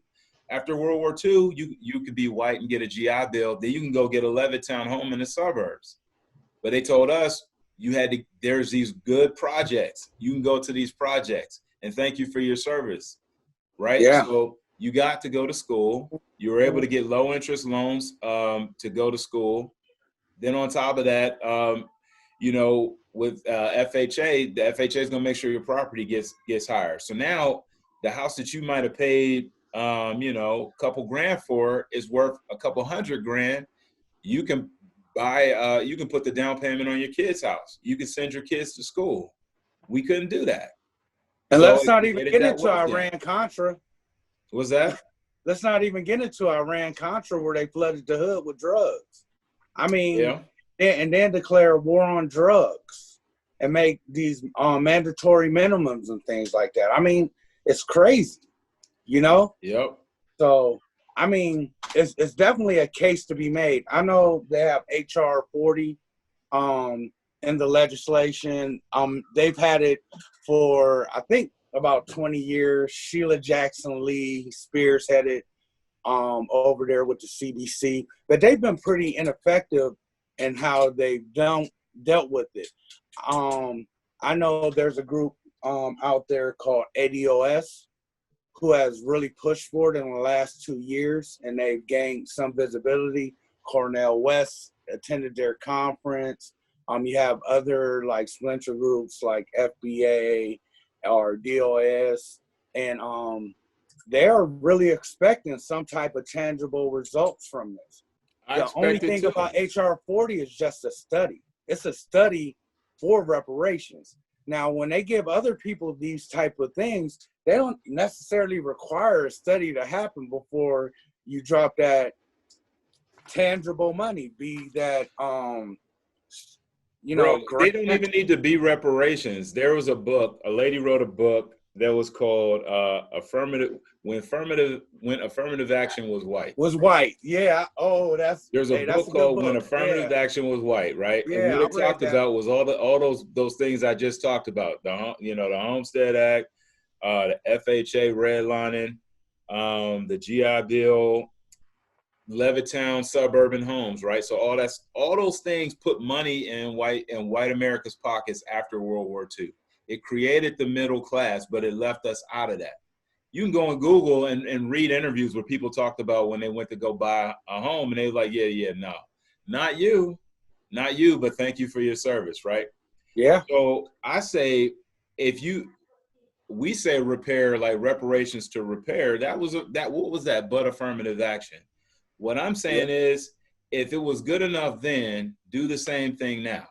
After World War II, you could be white and get a GI Bill. Then you can go get a Levittown home in the suburbs. But they told us there's these good projects. You can go to these projects and thank you for your service, right? Yeah. So you got to go to school. You were able to get low interest loans to go to school. Then on top of that, with FHA, the FHA is going to make sure your property gets higher. So now the house that you might have paid, a couple grand for is worth a couple $100,000. You can you can put the down payment on your kid's house. You can send your kids to school. We couldn't do that. And let's not even get into Iran-Contra. What's that? Let's not even get into Iran-Contra where they flooded the hood with drugs. I mean, and then declare war on drugs and make these mandatory minimums and things like that. I mean, it's crazy, Yep. So, I mean, it's definitely a case to be made. I know they have HR 40 in the legislation. They've had it for, I think, about 20 years. Sheila Jackson Lee Spears had it over there with the CDC. But they've been pretty ineffective in how they've dealt with it. I know there's a group out there called ADOS who has really pushed for it in the last 2 years, and they've gained some visibility. Cornel West attended their conference. You have other like splinter groups like FBA or DOS, and they're really expecting some type of tangible results from this. The only thing about HR 40 is just a study. It's a study for reparations. Now, when they give other people these type of things, they don't necessarily require a study to happen before you drop that tangible money. Be that, they don't even need to be reparations. There was a lady wrote a book that was called When Affirmative Action Was White. Yeah. Oh, there's a book called When Affirmative Action Was White, right? Yeah, and what it talked about was all those things I just talked about. The Homestead Act, the FHA redlining, the GI Bill, Levittown suburban homes, right? So all those things put money in white America's pockets after World War II. It created the middle class, but it left us out of that. You can go on Google and read interviews where people talked about when they went to go buy a home and they were like, no, not you, but thank you for your service, right? Yeah. So I say, we say repair, like reparations to repair, what was that but affirmative action? What I'm saying is, if it was good enough then, do the same thing now.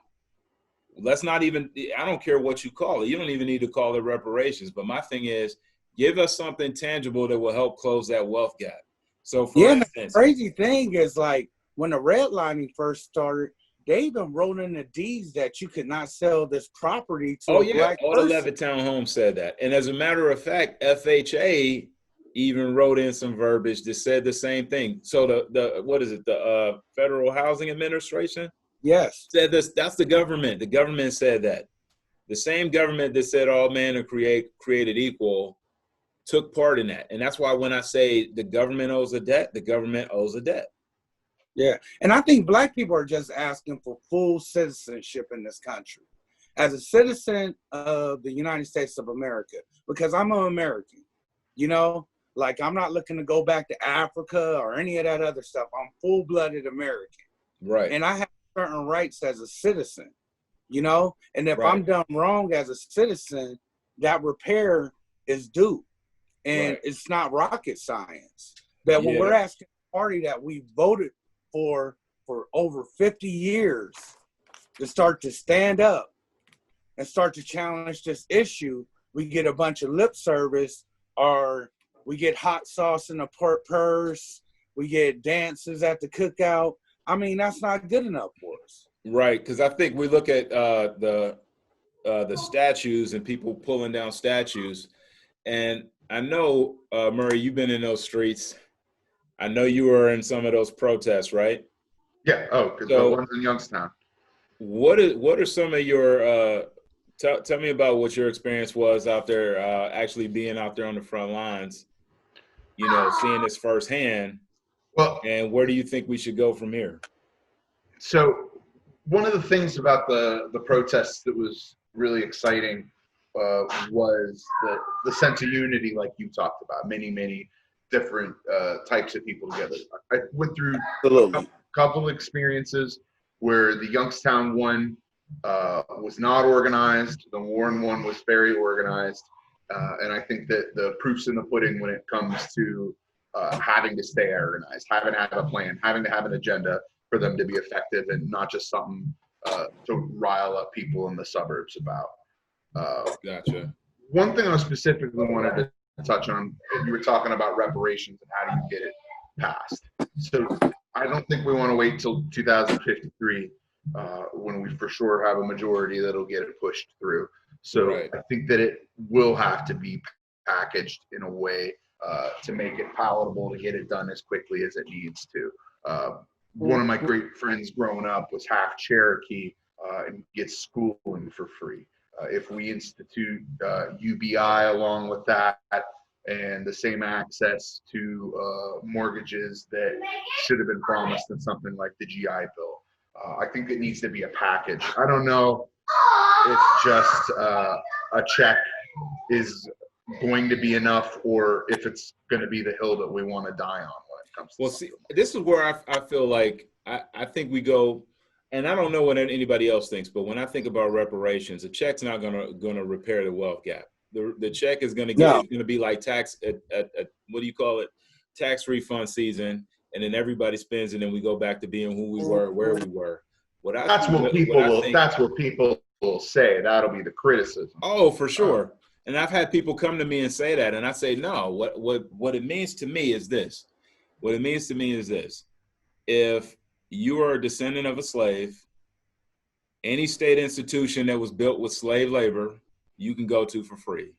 let's not even, I don't care what you call it. You don't even need to call it reparations. But my thing is, give us something tangible that will help close that wealth gap. So for instance, the crazy thing is, like, when the redlining first started, they even wrote in the deeds that you could not sell this property to a black all person. the Levittown homes said that. And as a matter of fact, FHA even wrote in some verbiage that said the same thing. So the what is it? The Federal Housing Administration? Yes. Said this. That's the government. The government said that. The same government that said all men are created equal took part in that. And that's why when I say the government owes a debt, the government owes a debt. Yeah. And I think black people are just asking for full citizenship in this country. As a citizen of the United States of America, because I'm an American, you know, like, I'm not looking to go back to Africa or any of that other stuff. I'm full-blooded American. Right. And I have certain rights as a citizen, you know? And if Right. I'm done wrong as a citizen, that repair is due. And it's not rocket science. But when we're asking a party that we voted for over 50 years to start to stand up and start to challenge this issue, we get a bunch of lip service, or we get hot sauce in a purse, we get dances at the cookout. I mean, that's not good enough for us. Right, because I think we look at the statues and people pulling down statues, and I know, Murray, you've been in those streets. I know you were in some of those protests, right? Yeah. Oh, because the ones in Youngstown. What are some of your tell me about what your experience was out there, actually being out there on the front lines, you know, seeing this firsthand. Well, and where do you think we should go from here? So one of the things about the protests that was really exciting was the sense of unity, like you talked about, many different types of people together. I went through a couple experiences where the Youngstown one was not organized. The Warren one was very organized. And I think that the proof's in the pudding when it comes to having to stay organized, having to have a plan, having to have an agenda for them to be effective, and not just something to rile up people in the suburbs about. Gotcha. One thing I specifically wanted to touch on, you were talking about reparations and how do you get it passed. So I don't think we want to wait till 2053 when we for sure have a majority that'll get it pushed through. So I think that it will have to be packaged in a way to make it palatable to get it done as quickly as it needs to. One of my great friends growing up was half Cherokee and gets schooling for free. If we institute UBI along with that and the same access to mortgages that should have been promised in something like the GI Bill, I think it needs to be a package. I don't know if just a check is going to be enough, or if it's going to be the hill that we want to die on when it comes to see, this is where I feel like I think we go, and I don't know what anybody else thinks, but when I think about reparations, a check's not gonna repair the wealth gap. The check is gonna get, it's gonna be like tax at what do you call it, tax refund season, and then everybody spends, and then we go back to being who we were, where we were. That's what people will say. That'll be the criticism. Oh, for sure. And I've had people come to me and say that, and I say, no, what it means to me is this. What it means to me is this. If you are a descendant of a slave, any state institution that was built with slave labor, you can go to for free.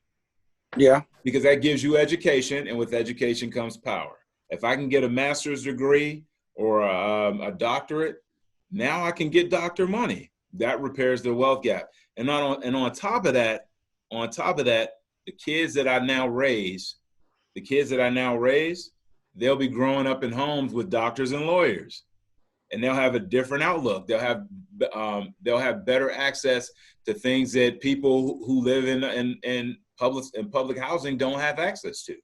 Yeah. Because that gives you education, and with education comes power. If I can get a master's degree or a doctorate, now I can get doctor money. That repairs the wealth gap. And on top of that, the kids that I now raise, they'll be growing up in homes with doctors and lawyers, and they'll have a different outlook. They'll have better access to things that people who live in public housing don't have access to.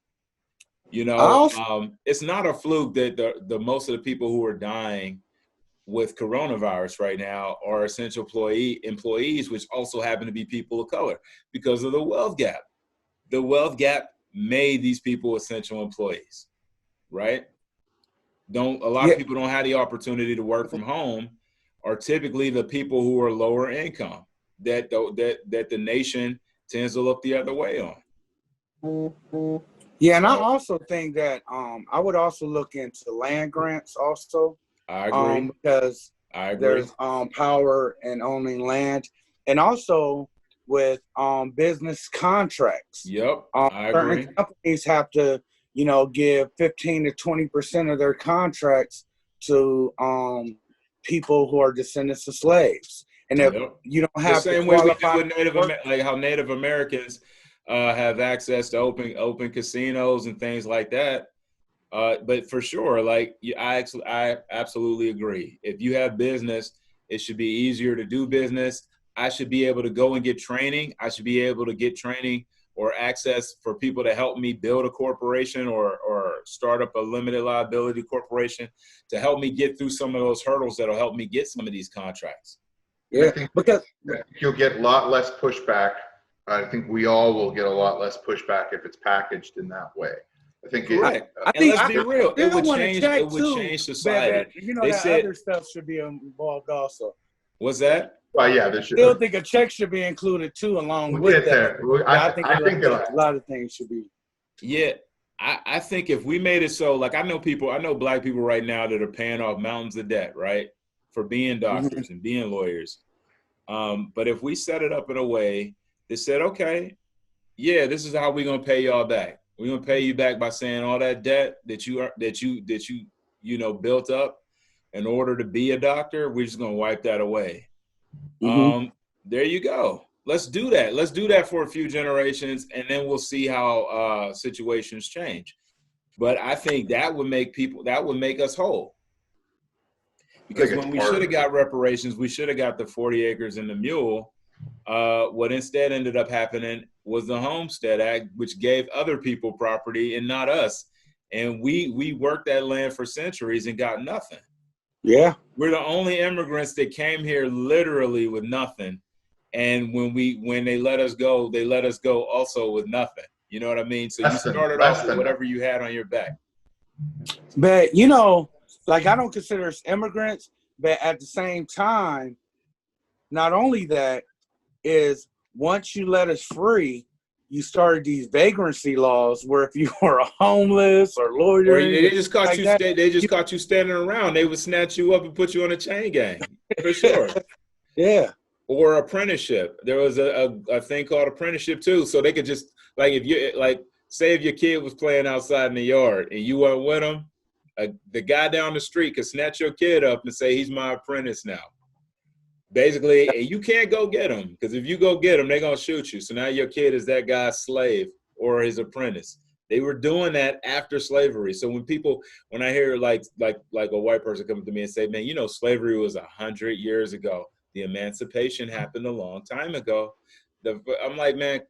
You know, it's not a fluke that the most of the people who are dying with coronavirus right now are essential employees, which also happen to be people of color, because of the wealth gap. The wealth gap made these people essential employees, right? A lot of people don't have the opportunity to work from home, are typically the people who are lower income. that the nation tends to look the other way on. Yeah, and I also think that I would also look into land grants also. I agree. Because I agree. there's power in owning land, and also with business contracts. Yep, I agree. Certain companies have to, give 15 to 20% of their contracts to people who are descendants of slaves. And if you don't have the same way we do with like how Native Americans have access to open casinos and things like that. But for sure, like I absolutely agree. If you have business, it should be easier to do business. I should be able to go and get training. I should be able to get training or access for people to help me build a corporation or start up a limited liability corporation to help me get through some of those hurdles that'll help me get some of these contracts. Yeah, I think you'll get a lot less pushback. I think we all will get a lot less pushback if it's packaged in that way. I think correct. And let's be real. It would change society. They said other stuff should be involved also. What's that? Well, yeah, there should. I still think a check should be included too, along with that. I think a lot of things should be. Yeah, I think if we made it so, like I know Black people right now that are paying off mountains of debt, right, for being doctors and being lawyers. But if we set it up in a way that said, okay, yeah, this is how we're gonna pay y'all back. We're gonna pay you back by saying all that debt that you built up in order to be a doctor. We're just gonna wipe that away. There you go. Let's do that. Let's do that for a few generations, and then we'll see how situations change. But I think that would make us whole. Because when we should have got reparations, we should have got the 40 acres and the mule. What instead ended up happening was the Homestead Act, which gave other people property and not us. And we worked that land for centuries and got nothing. Yeah. We're the only immigrants that came here literally with nothing. And when they let us go also with nothing. You know what I mean? So you started off with whatever you had on your back. But, like I don't consider us immigrants, but at the same time, not only that is once you let us free, you started these vagrancy laws where if you were homeless or loitering, they just caught caught you standing around, they would snatch you up and put you on a chain gang for sure. Yeah. Or apprenticeship. There was a thing called apprenticeship too. So they could just say if your kid was playing outside in the yard and you weren't with him, the guy down the street could snatch your kid up and say, he's my apprentice now. Basically, and you can't go get him because if you go get him, they're going to shoot you. So now your kid is that guy's slave or his apprentice. They were doing that after slavery. So when I hear like a white person come to me and say, man, slavery was 100 years ago. The emancipation happened a long time ago. I'm like, man,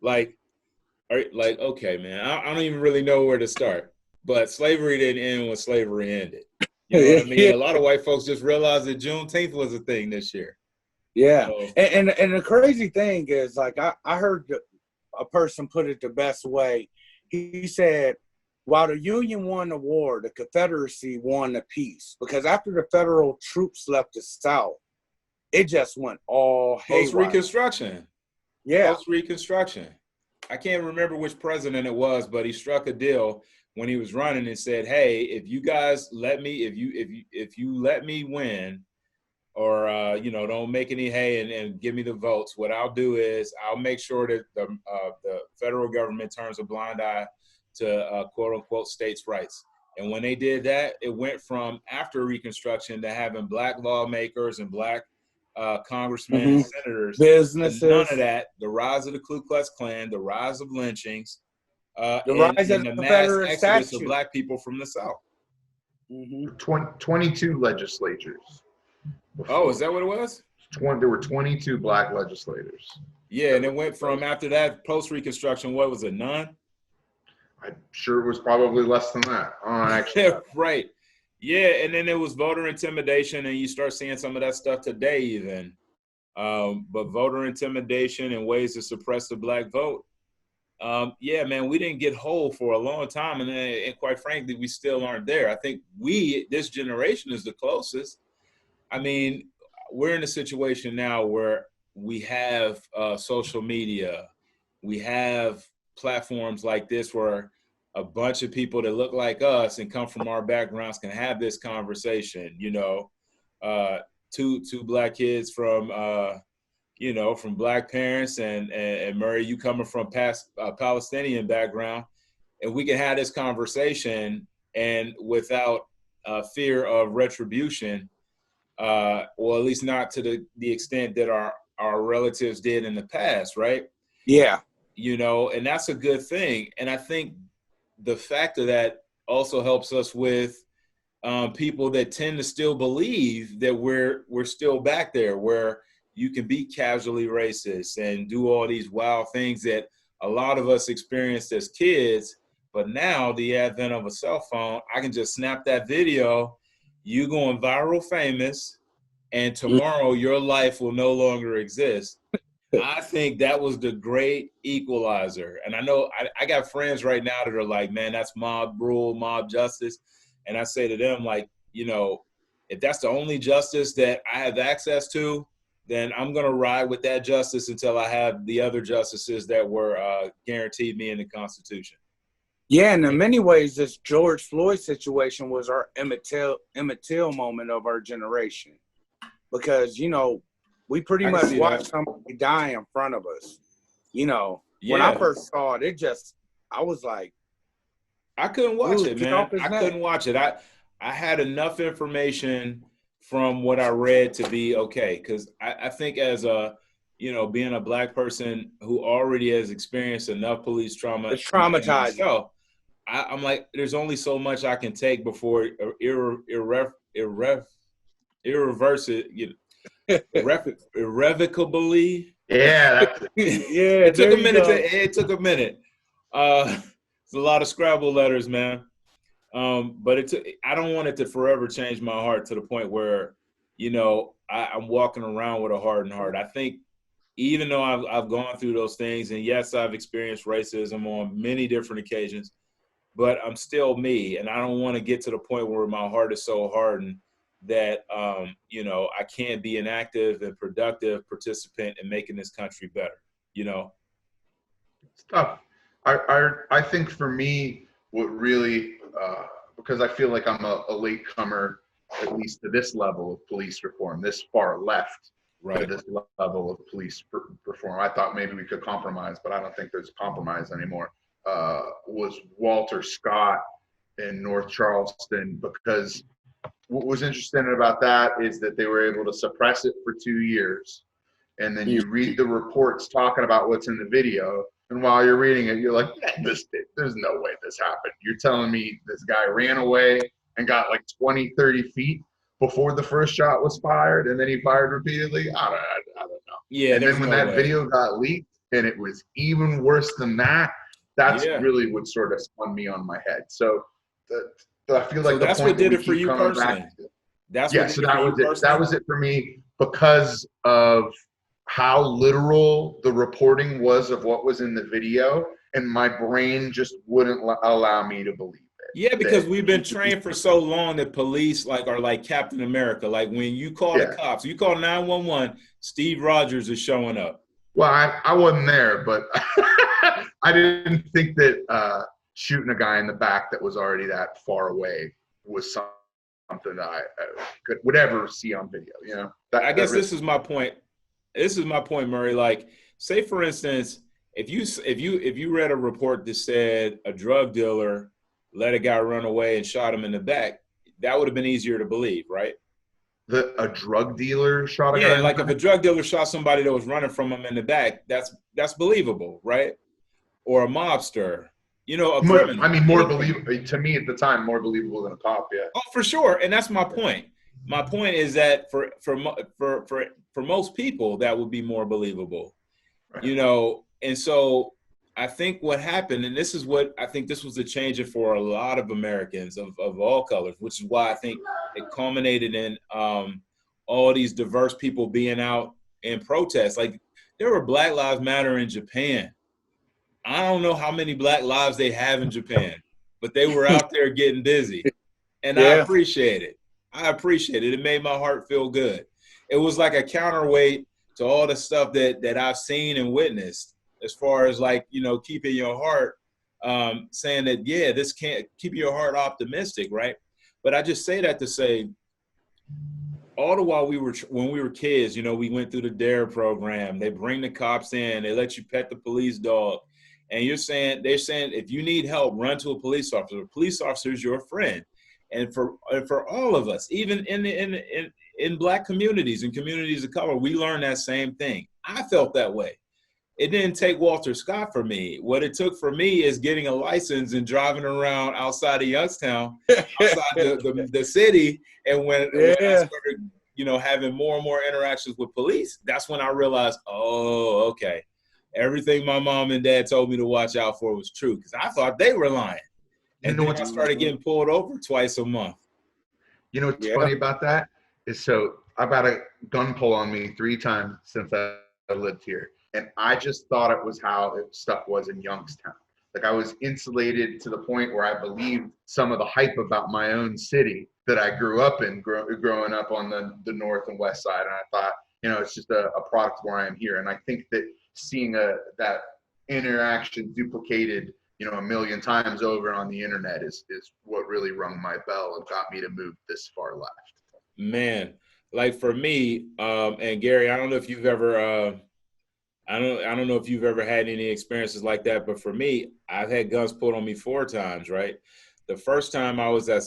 okay, man, I don't even really know where to start. But slavery didn't end when slavery ended. You know what I mean? A lot of white folks just realized that Juneteenth was a thing this year. Yeah. So, and the crazy thing is, like, I heard a person put it the best way. He said, while the Union won the war, the Confederacy won the peace. Because after the federal troops left the South, it just went all haywire. Post-Reconstruction. Yeah. Post-Reconstruction. I can't remember which president it was, but he struck a deal when he was running and said, hey, if you guys let me, if you let me win or, don't make any hay and give me the votes, what I'll do is I'll make sure that the federal government turns a blind eye to quote unquote states' rights. And when they did that, it went from after Reconstruction to having black lawmakers and black congressmen and senators. Businesses. None of that. The rise of the Ku Klux Klan, the rise of lynchings, the rise of the mass exodus of black people from the South. 22 legislatures. Oh, is that what it was? There were 22 black legislators. Yeah, and it went from after that post-Reconstruction, what was it, none? I'm sure it was probably less than that. Actually. Right. Yeah, and then there was voter intimidation, and you start seeing some of that stuff today even. But voter intimidation and ways to suppress the black vote. Yeah, man, we didn't get whole for a long time, and quite frankly, we still aren't there. I think this generation is the closest. I mean, we're in a situation now where we have social media, we have platforms like this where a bunch of people that look like us and come from our backgrounds can have this conversation. You know, two black kids from from black parents, and Murray, you coming from Palestinian background, and we can have this conversation and without fear of retribution, or at least not to the extent that our relatives did in the past, right? Yeah. You know, and that's a good thing. And I think the fact of that also helps us with people that tend to still believe that we're still back there, where you can be casually racist and do all these wild things that a lot of us experienced as kids. But now, the advent of a cell phone, I can just snap that video, you going viral famous, and tomorrow your life will no longer exist. I think that was the great equalizer. And I know I got friends right now that are like, man, that's mob rule, mob justice. And I say to them, like, you know, if that's the only justice that I have access to, then I'm going to ride with that justice until I have the other justices that were guaranteed me in the Constitution. Yeah, and in many ways, this George Floyd situation was our Emmett Till moment of our generation. Because, you know, we pretty much watched somebody die in front of us. You know, when I first saw it, I was like, I couldn't watch it, man. I couldn't watch it. I had enough information from what I read to be okay. Because I think as being a black person who already has experienced enough police trauma. It's traumatizing. So I'm like, there's only so much I can take before irrevocably. Yeah. It took a minute. It took a minute. It's a lot of Scrabble letters, man. But I don't want it to forever change my heart to the point where, you know, I'm walking around with a hardened heart. I think even though I've gone through those things, and yes, I've experienced racism on many different occasions, but I'm still me, and I don't want to get to the point where my heart is so hardened that I can't be an active and productive participant in making this country better. You know, it's tough. I think for me, what really because I feel like I'm a latecomer, at least to this level of police reform, this far left, right, to this level of police reform. I thought maybe we could compromise, but I don't think there's a compromise anymore. Was Walter Scott in North Charleston, because what was interesting about that is that they were able to suppress it for 2 years. And then you read the reports talking about what's in the video. And while you're reading it, you're like, there's no way this happened. You're telling me this guy ran away and got like 20, 30 feet before the first shot was fired, and then he fired repeatedly? I don't know. Yeah. And then when that video got leaked and it was even worse than that, that's really what sort of spun me on my head. So I feel like that's what did it for you personally. That was it for me, because of how literal the reporting was of what was in the video, and my brain just wouldn't allow me to believe it. Yeah, because we've been trained for so long that police are like Captain America. Like when you call the cops, you call 911, Steve Rogers is showing up. Well, I wasn't there, but I didn't think that shooting a guy in the back that was already that far away was something that I would ever see on video. You know, I guess this is my point. This is my point, Murray. Like, say for instance, if you read a report that said a drug dealer let a guy run away and shot him in the back, that would have been easier to believe, right? A drug dealer shot a guy? Yeah, like if a drug dealer shot somebody that was running from him in the back, that's believable, right? Or a mobster, a criminal. I mean, more believable to me at the time, more believable than a cop. Yeah. Oh, for sure, and that's my point. My point is that for most people, that would be more believable, right. And so I think what happened, and this is what I think this was the change for a lot of Americans of all colors, which is why I think it culminated in all these diverse people being out in protest. Like, there were Black Lives Matter in Japan. I don't know how many Black lives they have in Japan, but they were out there getting busy, and I appreciate it. It made my heart feel good. it was like a counterweight to all the stuff that I've seen and witnessed, as far as like, you know, keeping your heart, saying that, yeah, this can't keep your heart optimistic, right? But I just say that to say, all the while when we were kids, you know, we went through the DARE program. They bring the cops in, they let you pet the police dog. And they're saying, if you need help, run to a police officer. A police officer is your friend. And for all of us, even in Black communities and communities of color, we learn that same thing. I felt that way. It didn't take Walter Scott for me. What it took for me is getting a license and driving around outside of Youngstown, outside the city. And when I started, you know, having more and more interactions with police, that's when I realized, oh, okay, everything my mom and dad told me to watch out for was true, because I thought they were lying. And then I started getting pulled over twice a month. You know what's funny about that is, so I've had a gun pull on me 3 times since I lived here. And I just thought it was how stuff was in Youngstown. Like, I was insulated to the point where I believed some of the hype about my own city that I grew up in, growing up on the north and west side. And I thought, you know, it's just a product of where I am here. And I think that seeing that interaction duplicated, you know, 1 million times over on the internet is what really rung my bell and got me to move this far left. Man, like for me, and Gary, I don't know if you've ever, I don't know if you've ever had any experiences like that, but for me, I've had guns pulled on me 4 times, right? The first time I was at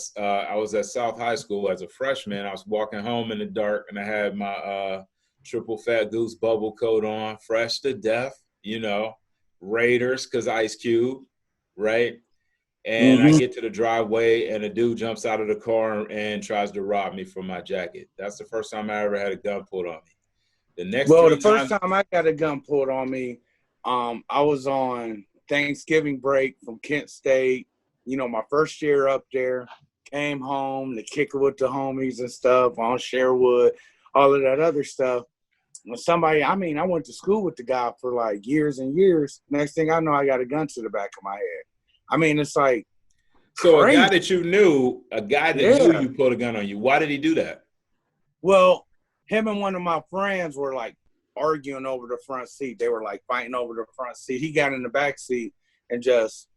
South High School as a freshman. I was walking home in the dark, and I had my triple fat goose bubble coat on, fresh to death, you know, Raiders, because Ice Cube, right? And I get to the driveway, and a dude jumps out of the car and tries to rob me for my jacket. That's the first time I ever had a gun pulled on me. The first time I got a gun pulled on me, I was on Thanksgiving break from Kent State. You know, my first year up there, came home to kick it with the homies and stuff on Sherwood, all of that other stuff. I went to school with the guy for like years and years. Next thing I know, I got a gun to the back of my head. I mean, it's like, so crazy. A guy that you knew, knew you pulled a gun on you. Why did he do that? Well, him and one of my friends were like arguing over the front seat. They were like fighting over the front seat. He got in the back seat and just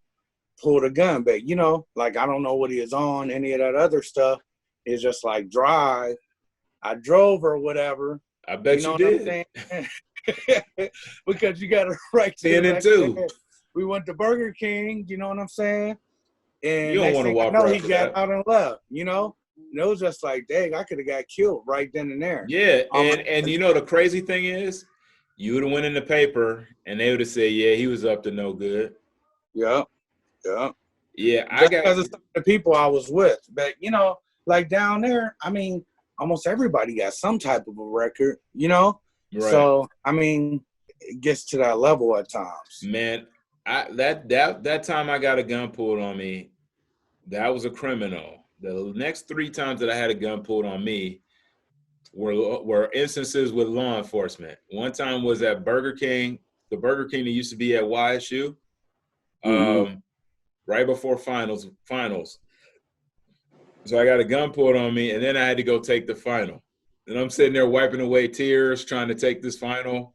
pulled a gun back. You know, like, I don't know what he is on, any of that other stuff. It's just like, drive. I drove or whatever. I bet you did. Because you got it right there. it too. We went to Burger King, you know what I'm saying? And you don't want to walk right. He got out and left, you know? And it was just like, dang, I could have got killed right then and there. Yeah, and you know the crazy thing is, you would have went in the paper and they would have said, yeah, he was up to no good. Yeah. Yeah, because of some of the people I was with. But, you know, like down there, I mean, almost everybody got some type of a record, you know? Right. So, I mean, it gets to that level at times. Man, that time I got a gun pulled on me, that was a criminal. The next 3 times that I had a gun pulled on me were instances with law enforcement. One time was at Burger King, the Burger King that used to be at YSU, right before finals. So I got a gun pulled on me, and then I had to go take the final. And I'm sitting there wiping away tears, trying to take this final.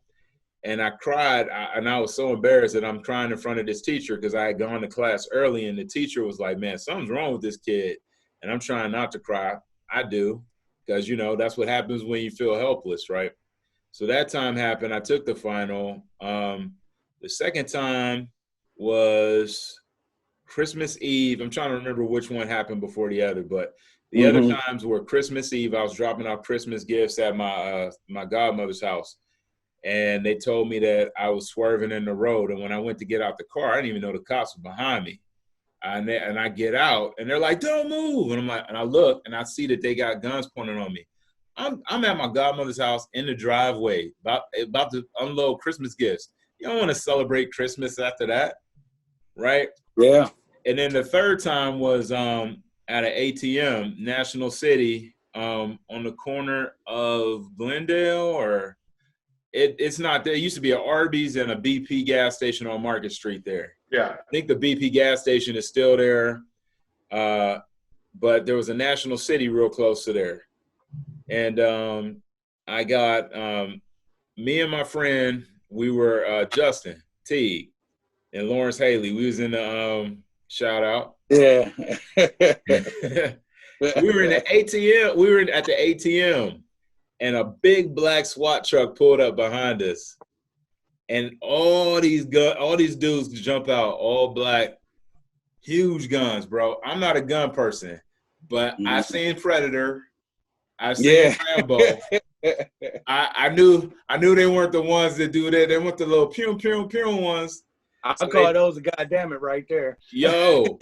And I cried, and I was so embarrassed that I'm crying in front of this teacher because I had gone to class early, and the teacher was like, man, something's wrong with this kid. And I'm trying not to cry. I do, because, you know, that's what happens when you feel helpless, right? So that time happened. I took the final. The second time was Christmas Eve. I'm trying to remember which one happened before the other, but the other times were Christmas Eve. I was dropping off Christmas gifts at my godmother's house. And they told me that I was swerving in the road. And when I went to get out the car, I didn't even know the cops were behind me. And I get out, and they're like, don't move. And I'm like, and I look, and I see that they got guns pointed on me. I'm at my godmother's house in the driveway, about to unload Christmas gifts. You don't want to celebrate Christmas after that, right? Yeah. And then the third time was at an ATM, National City, on the corner of Glendale, or it's not there. It used to be an Arby's and a BP gas station on Market Street there. Yeah. I think the BP gas station is still there, but there was a National City real close to there. And I got me and my friend. We were Justin Teague and Lawrence Haley. We was in the shout out. Yeah. We were in the ATM. We were at the ATM, and a big black SWAT truck pulled up behind us, and all these dudes jump out, all black, huge guns, bro. I'm not a gun person, but I seen Predator. I seen Rambo. I knew they weren't the ones that do that. They weren't the little pew pew pew ones. I call those a goddamn it right there. Yo.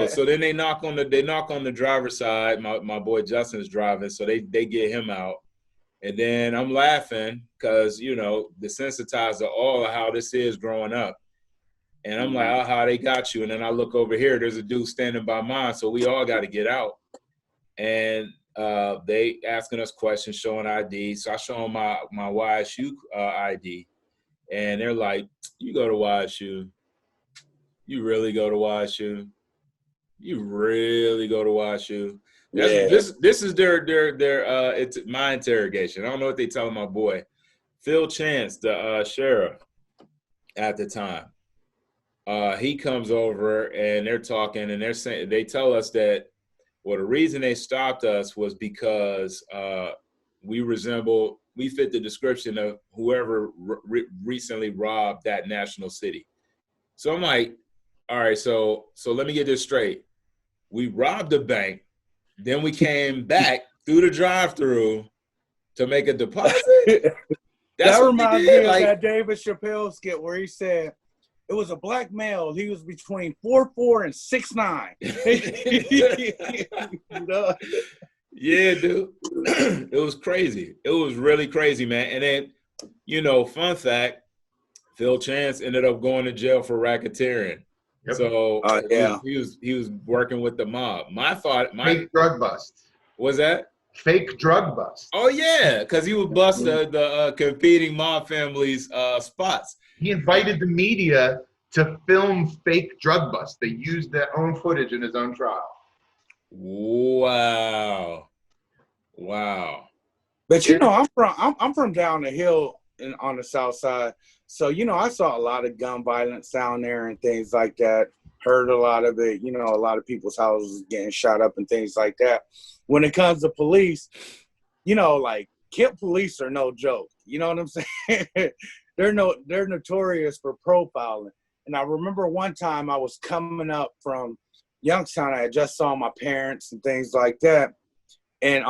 So then they knock on the driver's side. My boy Justin's driving, so they get him out. And then I'm laughing because, desensitized to all of how this is growing up. And I'm like, oh, how they got you. And then I look over here, there's a dude standing by mine, so we all got to get out. And they asking us questions, showing ID. So I show them my YSU ID. And they're like, you go to YSU? You really go to YSU? You really go to YSU? This is their it's my interrogation. I don't know what they telling my boy. Phil Chance, the sheriff at the time. He comes over and they're talking and they tell us that the reason they stopped us was because we fit the description of whoever recently robbed that national city. So I'm like, all right, so let me get this straight. We robbed a bank, then we came back through the drive-through to make a deposit. That reminds me of that David Chappelle skit where he said it was a black male. He was between 4'4" and 6'9". Yeah, dude. It was crazy. It was really crazy, man. And then, fun fact, Phil Chance ended up going to jail for racketeering. Yep. So he was working with the mob. Fake drug bust. Was that? Fake drug bust. Oh yeah, because he would bust the competing mob families' spots. He invited the media to film fake drug busts. They used their own footage in his own trial. Wow. But I'm from down the hill on the south side. So, I saw a lot of gun violence down there and things like that. Heard a lot of it, a lot of people's houses getting shot up and things like that. When it comes to police, like Kent police are no joke. You know what I'm saying? They're notorious for profiling. And I remember one time I was coming up from Youngstown. I had just saw my parents and things like that. And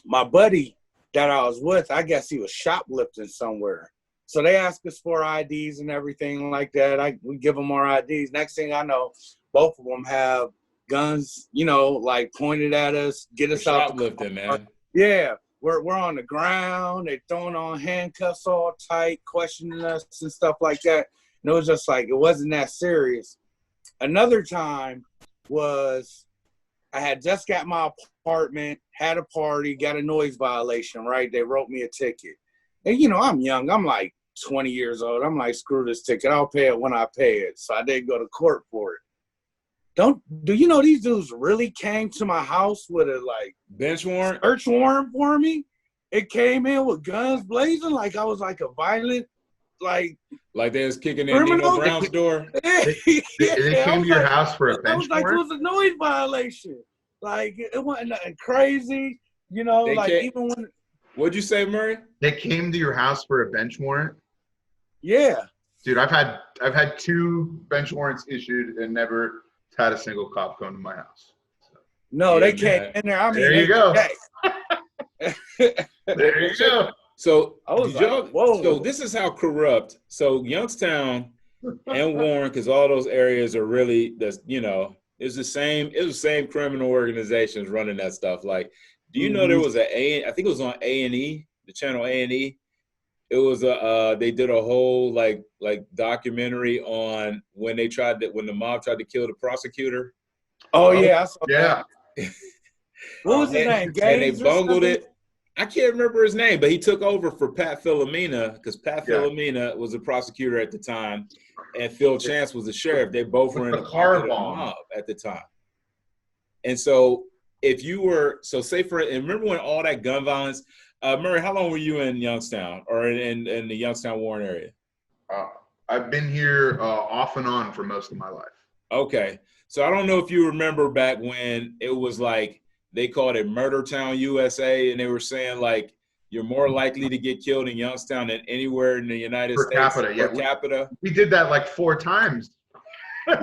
my buddy that I was with, I guess he was shoplifting somewhere. So they asked us for IDs and everything like that. We give them our IDs. Next thing I know, both of them have guns, like pointed at us, get us out. Shoplifting, man. Yeah, we're on the ground. They're throwing on handcuffs all tight, questioning us and stuff like that. And it was just like, it wasn't that serious. Another time was I had just got my apartment, had a party, got a noise violation, right? They wrote me a ticket. And, I'm young. I'm like 20 years old. I'm like, screw this ticket. I'll pay it when I pay it. So I didn't go to court for it. Do you know these dudes really came to my house with a, bench warrant? Search warrant for me? It came in with guns blazing like I was like a violent, like they was kicking in Nino Brown's door. They came to your house for a bench warrant? It was a noise violation. Like, it wasn't nothing crazy, even when. What'd you say, Murray? They came to your house for a bench warrant? Yeah. Dude, I've had 2 bench warrants issued and never had a single cop come to my house. So. No, they came in there. There you go. There you go. So, whoa. So this is how corrupt. So Youngstown and Warren, because all those areas are really, it's the same criminal organizations running that stuff. Like, do you know there was I think it was on A&E, the channel A&E. It was they did a whole like documentary on when the mob tried to kill the prosecutor. Oh yeah, I saw that. What was his name? And they bungled it. I can't remember his name, but he took over for Pat Filomena because Pat Filomena was a prosecutor at the time, and Phil Chance was the sheriff. They both were in the mob at the time. And so if you were, so say and remember when all that gun violence, Murray, how long were you in Youngstown or in the Youngstown Warren area? I've been here off and on for most of my life. Okay. So I don't know if you remember back when it was like, they called it Murder Town, USA, and they were saying like, you're more likely to get killed in Youngstown than anywhere in the United States. Capita, yeah. Per capita. We did that like 4 times.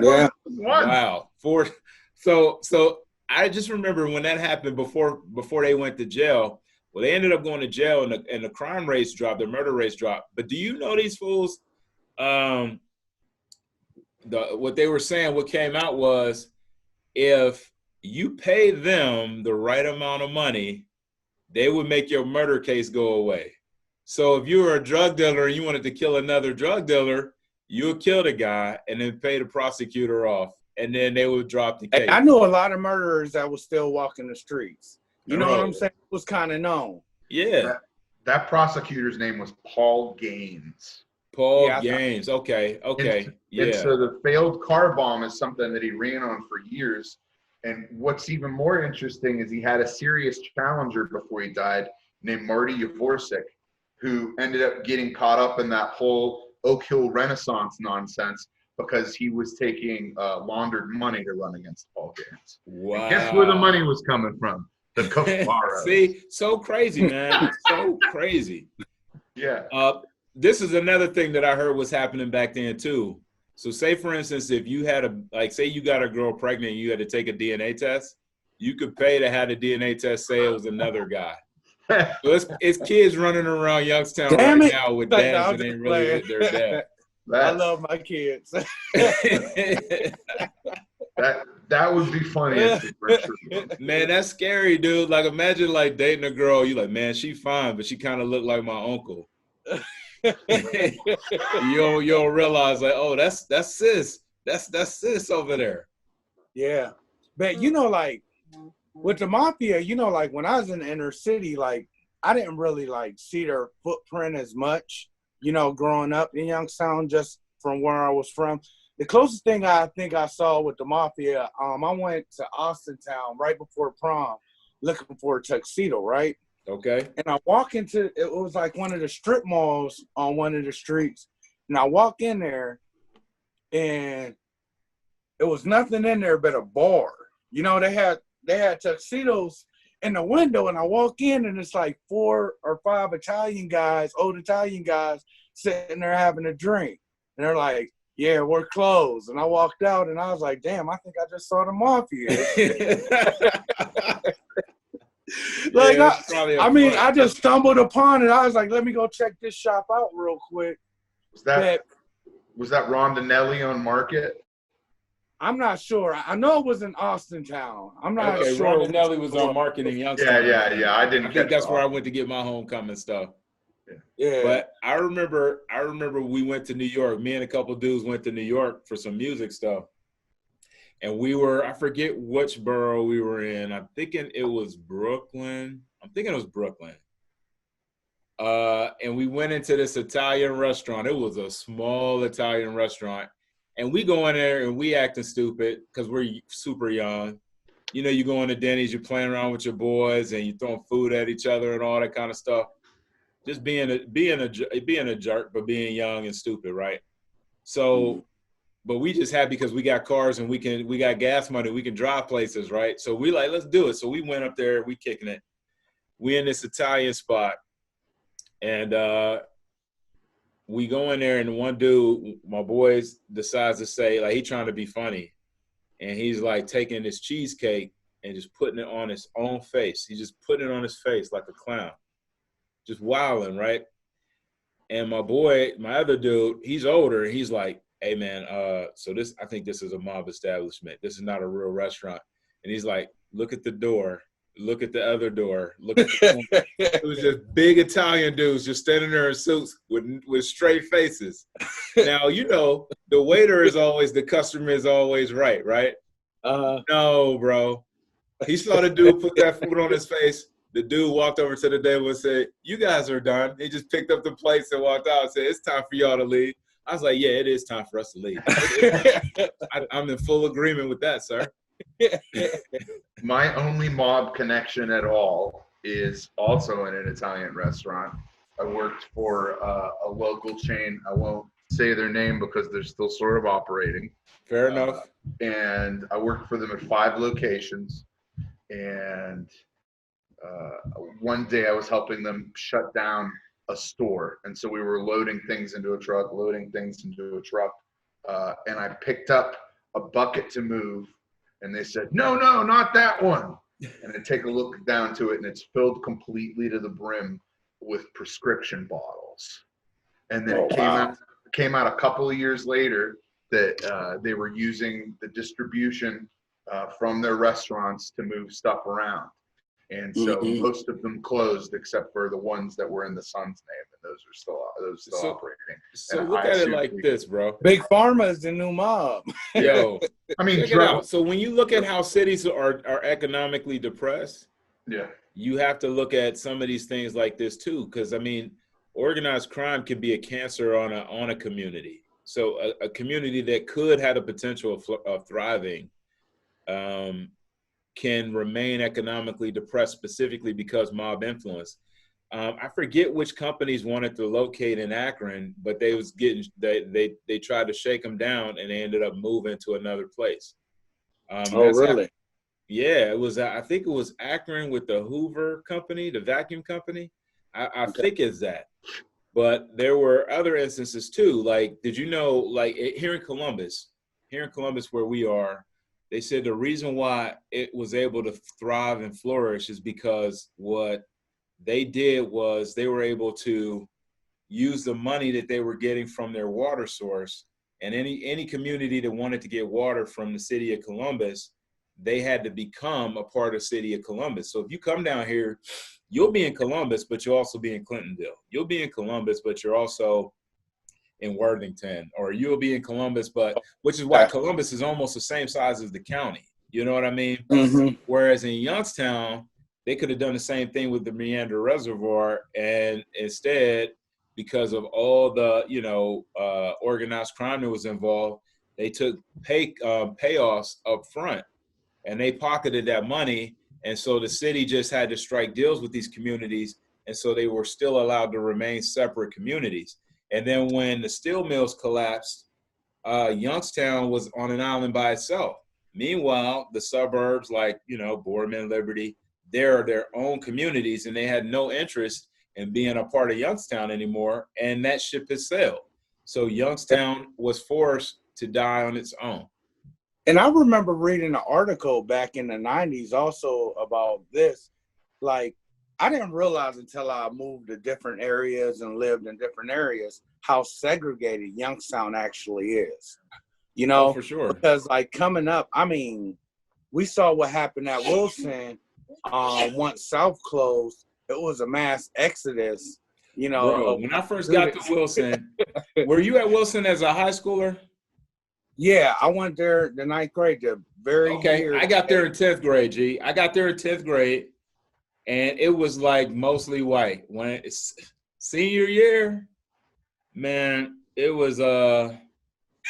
Yeah. Wow. So I just remember when that happened before they went to jail. Well, they ended up going to jail and the crime rates dropped, the murder rates dropped. But do you know these fools? What they were saying, what came out was if you pay them the right amount of money, they would make your murder case go away. So if you were a drug dealer and you wanted to kill another drug dealer, you would kill the guy and then pay the prosecutor off, and then they would drop the case. I knew a lot of murderers that was still walking the streets. You know what I'm saying? It was kind of known. Yeah. That prosecutor's name was Paul Gaines. Paul Gaines. Okay. And so the failed car bomb is something that he ran on for years. And what's even more interesting is he had a serious challenger before he died named Marty Yavorsek, who ended up getting caught up in that whole Oak Hill Renaissance nonsense because he was taking laundered money to run against Paul Gaines. Wow. And guess where the money was coming from? The Cafaros. See, so crazy, man. So crazy. Yeah. This is another thing that I heard was happening back then too. So say, for instance, if you had say you got a girl pregnant and you had to take a DNA test, you could pay to have the DNA test say it was another guy. So it's kids running around Youngstown now with dads that ain't really their dad. I love my kids. That would be funny. Man, that's scary, dude. Like imagine like dating a girl, you like, man, she fine, but she kind of looked like my uncle. you don't realize like, oh, that's sis. That's sis over there. Yeah. But you know, like with the Mafia, you know, like when I was in the inner city, like I didn't really like see their footprint as much, you know, growing up in Youngstown, just from where I was from. The closest thing I think I saw with the Mafia, I went to Austintown right before prom looking for a tuxedo, right? Okay. And I walk into, it was like one of the strip malls on one of the streets. And I walk in there and it was nothing in there but a bar. You know, they had tuxedos in the window, and I walk in and it's like 4 or 5 Italian guys, old Italian guys, sitting there having a drink. And they're like, yeah, we're closed. And I walked out and I was like, damn, I think I just saw the Mafia. Like, yeah, I just stumbled upon it. I was like, let me go check this shop out real quick. Was that Rondinelli on Market? I'm not sure. I know it was in Austintown. I'm not sure. Rondinelli was on Market in Youngstown. Yeah. I think that's where I went to get my homecoming stuff. Yeah. But I remember we went to New York. Me and a couple dudes went to New York for some music stuff. And I forget which borough we were in. I'm thinking it was Brooklyn. And we went into this Italian restaurant. It was a small Italian restaurant. And we go in there and we acting stupid because we're super young. You know, you go into Denny's, you're playing around with your boys and you're throwing food at each other and all that kind of stuff. Just being a jerk, but being young and stupid, right? So, but we just happy because we got cars and we got gas money, we can drive places, right? So we like, let's do it. So we went up there, we kicking it. We in this Italian spot, and we go in there, and one dude, my boys, decides to say, like, he trying to be funny, and he's like taking this cheesecake and just putting it on his own face. He's just putting it on his face like a clown. Just wilding, right? And my boy, my other dude, he's older. And he's like, hey, man, I think this is a mob establishment. This is not a real restaurant. And he's like, look at the door. Look at the other door. Look at the It was just big Italian dudes just standing there in suits with straight faces. Now, you know, the customer is always right? No, bro. He saw the dude put that food on his face. The dude walked over to the table and said, you guys are done. He just picked up the plates and walked out and said, it's time for y'all to leave. I was like, yeah, it is time for us to leave. I'm in full agreement with that, sir. My only mob connection at all is also in an Italian restaurant. I worked for a local chain. I won't say their name because they're still sort of operating. Fair enough. And I worked for them at 5 locations. And one day I was helping them shut down a store. And so we were loading things into a truck, and I picked up a bucket to move. And they said, no, not that one. And I take a look down to it, and it's filled completely to the brim with prescription bottles. And then it came out a couple of years later that they were using the distribution from their restaurants to move stuff around. And so most of them closed except for the ones that were in the Sun's name, and those are still operating. So look at it like this, bro. Big Pharma is the new mob. Yo, I mean, check it out. So when you look at how cities are economically depressed, you have to look at some of these things like this too, because I mean, organized crime can be a cancer on a community. So a community that could have the potential of thriving can remain economically depressed specifically because mob influence. I forget which companies wanted to locate in Akron, but they tried to shake them down and they ended up moving to another place. Oh, really? Yeah, it was. I think it was Akron with the Hoover company, the vacuum company. I think it's that. But there were other instances too. Like, did you know, like here in Columbus where we are, they said the reason why it was able to thrive and flourish is because what they did was they were able to use the money that they were getting from their water source, and any community that wanted to get water from the city of Columbus, they had to become a part of the city of Columbus. So if you come down here, you'll be in Columbus, but you'll also be in Clintonville. You'll be in Columbus, but you're also in Worthington, or you'll be in Columbus, which is why Columbus is almost the same size as the county. You know what I mean? Whereas in Youngstown, they could have done the same thing with the Meander Reservoir, and instead, because of all the organized crime that was involved, they took payoffs up front, and they pocketed that money, and so the city just had to strike deals with these communities, and so they were still allowed to remain separate communities. And then when the steel mills collapsed, Youngstown was on an island by itself. Meanwhile, the suburbs like, Boardman, Liberty, they're their own communities, and they had no interest in being a part of Youngstown anymore, and that ship has sailed. So Youngstown was forced to die on its own. And I remember reading an article back in the 90s also about this. Like, I didn't realize until I moved to different areas and lived in different areas how segregated Youngstown actually is. Oh, for sure. Because like coming up, I mean, we saw what happened at Wilson. Once South closed, it was a mass exodus. Bro, when I first got to Wilson, were you at Wilson as a high schooler? Yeah, I went there the 9th grade. I got there in 10th grade, G. I got there in 10th grade. And it was like mostly white. When it's senior year, man, it was trying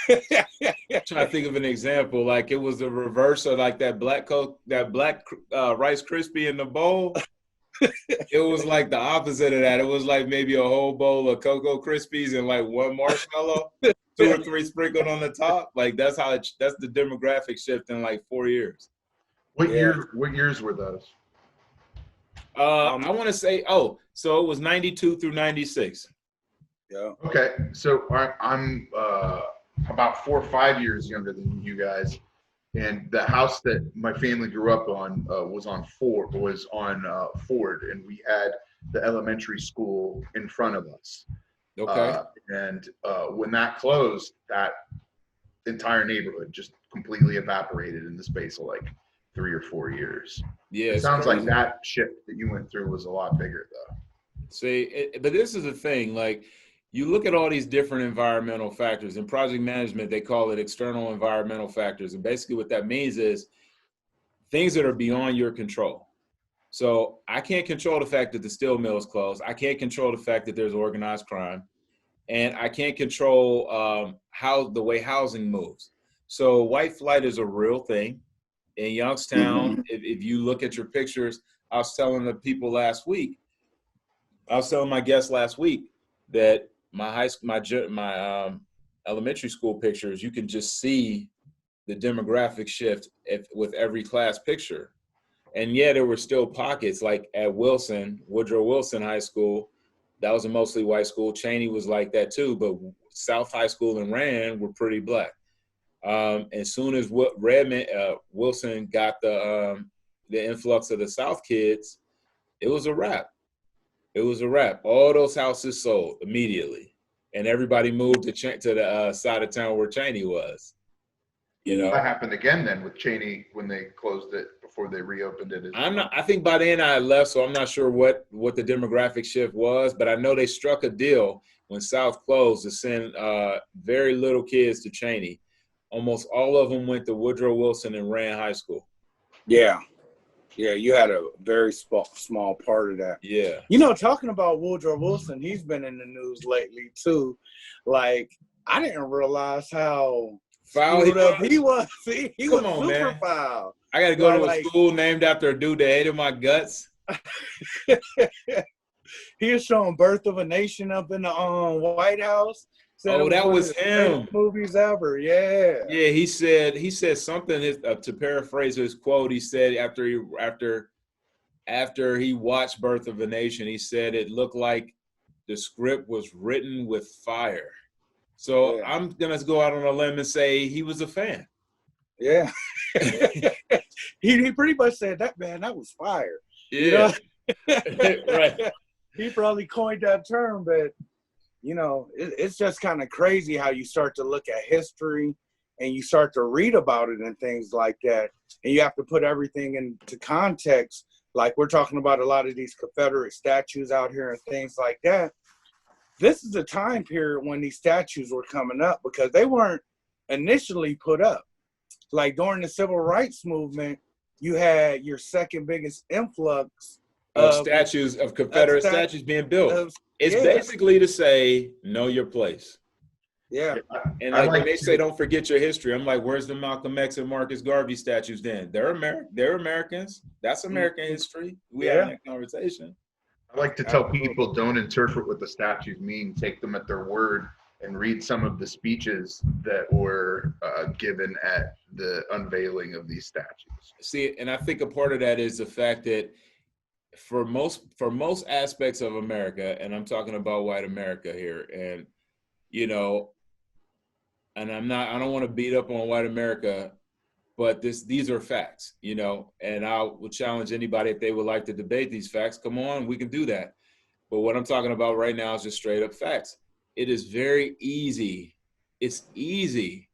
to think of an example. Like it was the reverse of like that black Rice Krispie in the bowl. It was like the opposite of that. It was like maybe a whole bowl of Cocoa Krispies and like one marshmallow, 2 or 3 sprinkled on the top. Like that's the demographic shift in like 4 years. What years were those? I want to say, so it was 92 through 96. Yeah. Okay, so I'm about 4 or 5 years younger than you guys, and the house that my family grew up on was on Ford, and we had the elementary school in front of us. Okay. And when that closed, that entire neighborhood just completely evaporated in the space of like 3 or 4 years. Yeah, it sounds like that shift that you went through was a lot bigger though. See, but this is the thing, like you look at all these different environmental factors. In project management, they call it external environmental factors. And basically what that means is things that are beyond your control. So I can't control the fact that the steel mill is closed. I can't control the fact that there's organized crime. And I can't control the way housing moves. So white flight is a real thing. in Youngstown, if you look at your pictures, I was telling the people last week, I was telling my guests last week that my high school, my elementary school pictures, you can just see the demographic shift with every class picture. And yeah, there were still pockets, like at Wilson, Woodrow Wilson High School. That was a mostly white school. Cheney was like that too, but South High School and Rand were pretty black. As soon as Wilson got the influx of the South kids, it was a wrap. It was a wrap. All those houses sold immediately, and everybody moved to the side of town where Cheney was. You know, that happened again then with Cheney when they closed it before they reopened it. I think by then I had left, so I'm not sure what the demographic shift was, but I know they struck a deal when South closed to send very little kids to Cheney. Almost all of them went to Woodrow Wilson and Rand High School. Yeah. Yeah, you had a very small part of that. Yeah. You know, talking about Woodrow Wilson, he's been in the news lately too. Like, I didn't realize how foul he was. He was super man. Foul. I got to go to a school named after a dude that hated my guts. He was showing Birth of a Nation up in the White House. Oh, that was him. Movies ever, yeah. Yeah, he said something. To paraphrase his quote, he said after he watched Birth of a Nation, he said it looked like the script was written with fire. So yeah. I'm gonna go out on a limb and say he was a fan. Yeah, he pretty much said that was fire. Yeah, you know? Right. He probably coined that term, but. You know, it's just kind of crazy how you start to look at history and you start to read about it and things like that. And you have to put everything into context. Like we're talking about a lot of these Confederate statues out here and things like that. This is a time period when these statues were coming up because they weren't initially put up. Like during the Civil Rights Movement, you had your second biggest influx of statues, of Confederate statues being built. It's basically to say, know your place. Yeah. And like when they say, don't forget your history, I'm like, where's the Malcolm X and Marcus Garvey statues then? They're Americans. That's American history. We had that conversation. I like to tell people, don't interpret what the statues mean. Take them at their word and read some of the speeches that were given at the unveiling of these statues. See, and I think a part of that is the fact that for most aspects of America, and I'm talking about white America here, and you know, and I don't want to beat up on white America, but these are facts, you know, and I would challenge anybody if they would like to debate these facts, come on, we can do that. But what I'm talking about right now is just straight up facts. It is very easy. It's easy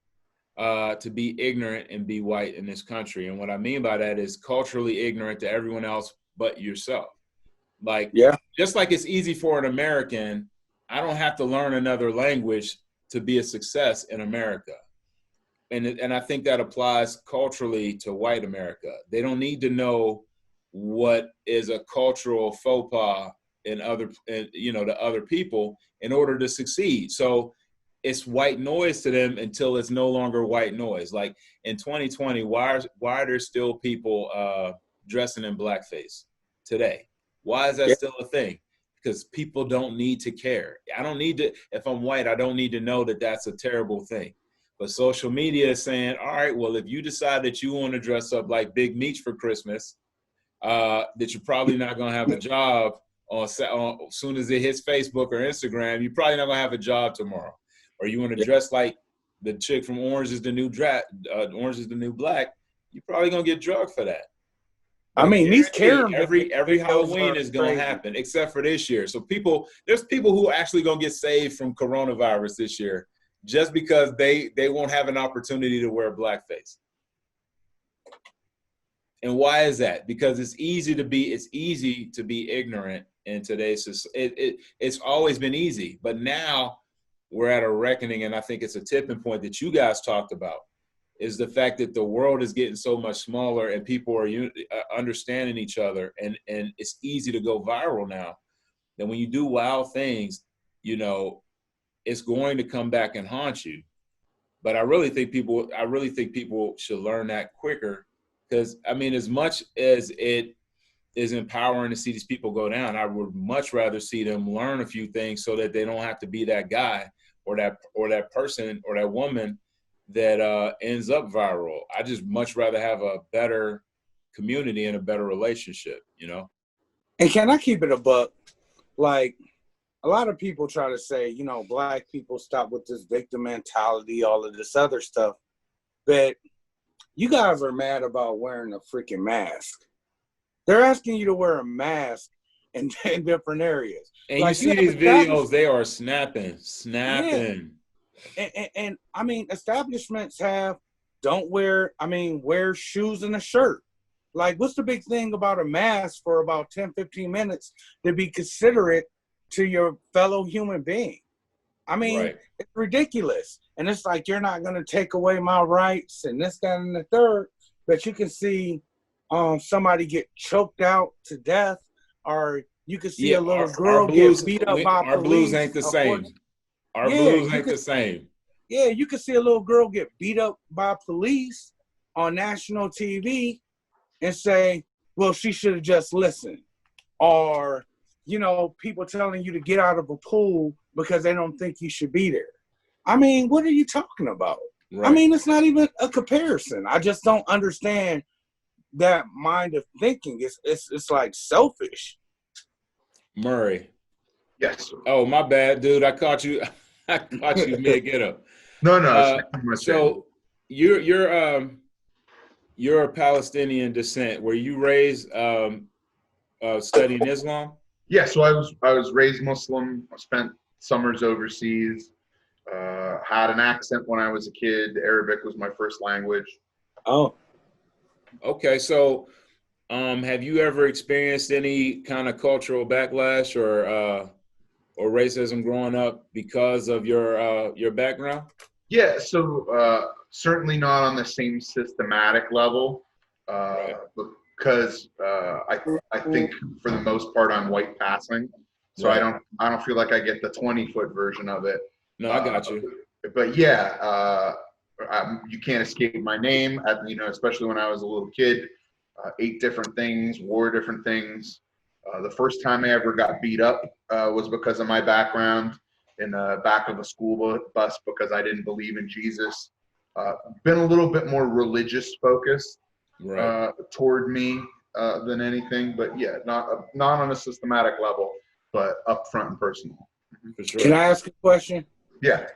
to be ignorant and be white in this country. And what I mean by that is culturally ignorant to everyone else but yourself. Like, just like it's easy for an American, I don't have to learn another language to be a success in America. And I think that applies culturally to white America. They don't need to know what is a cultural faux pas to other people in order to succeed. So it's white noise to them until it's no longer white noise. Like in 2020, why are there still people dressing in blackface today? Why is that still a thing? Because people don't need to care. I don't need to, if I'm white, I don't need to know that that's a terrible thing. But social media is saying, all right, well, if you decide that you want to dress up like Big Meech for Christmas, that you're probably not going to have a job as soon as it hits Facebook or Instagram, you're probably not going to have a job tomorrow. Or you want to dress like the chick from Orange is the New Black, you're probably going to get drugged for that. I mean, these every Halloween is going to happen, except for this year. So there's people who are actually going to get saved from coronavirus this year just because they won't have an opportunity to wear blackface. And why is that? Because it's easy to be ignorant in today's society. It's always been easy, but now we're at a reckoning, and I think it's a tipping point that you guys talked about. Is the fact that the world is getting so much smaller and people are understanding each other, and it's easy to go viral now. Then when you do wild things, you know, it's going to come back and haunt you. But I really think people should learn that quicker Because, I mean, as much as it is empowering to see these people go down, I would much rather see them learn a few things so that they don't have to be that guy or that person or that woman that ends up viral. I just much rather have a better community and a better relationship, you know? And can I keep it a buck? Like, a lot of people try to say, you know, Black people stop with this victim mentality, all of this other stuff. But you guys are mad about wearing a freaking mask. They're asking you to wear a mask in different areas. And like, you see these videos, they are snapping. Yeah. And I mean, establishments wear shoes and a shirt. Like, what's the big thing about a mask for about 10, 15 minutes to be considerate to your fellow human being? I mean, right. It's ridiculous. And it's like, you're not going to take away my rights and this, that, and the third. But you can see somebody get choked out to death, or you can see a little girl get beat up by police. Our blues ain't the same. Our blues ain't the same. Yeah, you can see a little girl get beat up by police on national TV and say, well, she should have just listened. Or, you know, people telling you to get out of a pool because they don't think you should be there. I mean, what are you talking about? Right. I mean, it's not even a comparison. I just don't understand that mind of thinking. It's like selfish. Murray. Yes. Oh, my bad, dude. I caught you mid get up. No. So you're a Palestinian descent. Were you raised studying Islam? Yeah, so I was raised Muslim. I spent summers overseas. Had an accent when I was a kid. Arabic was my first language. Oh. Okay, so have you ever experienced any kind of cultural backlash or racism growing up because of your background? Yeah, so certainly not on the same systematic level, right. because I think for the most part I'm white passing, so right. I don't feel like I get the 20-foot version of it. No, I got you. But yeah, you can't escape my name. Especially when I was a little kid, ate different things, wore different things. The first time I ever got beat up was because of my background in the back of a school bus because I didn't believe in Jesus. Been a little bit more religious focused right. Toward me than anything, but yeah, not on a systematic level, but upfront and personal. For sure. Can I ask a question? Yeah.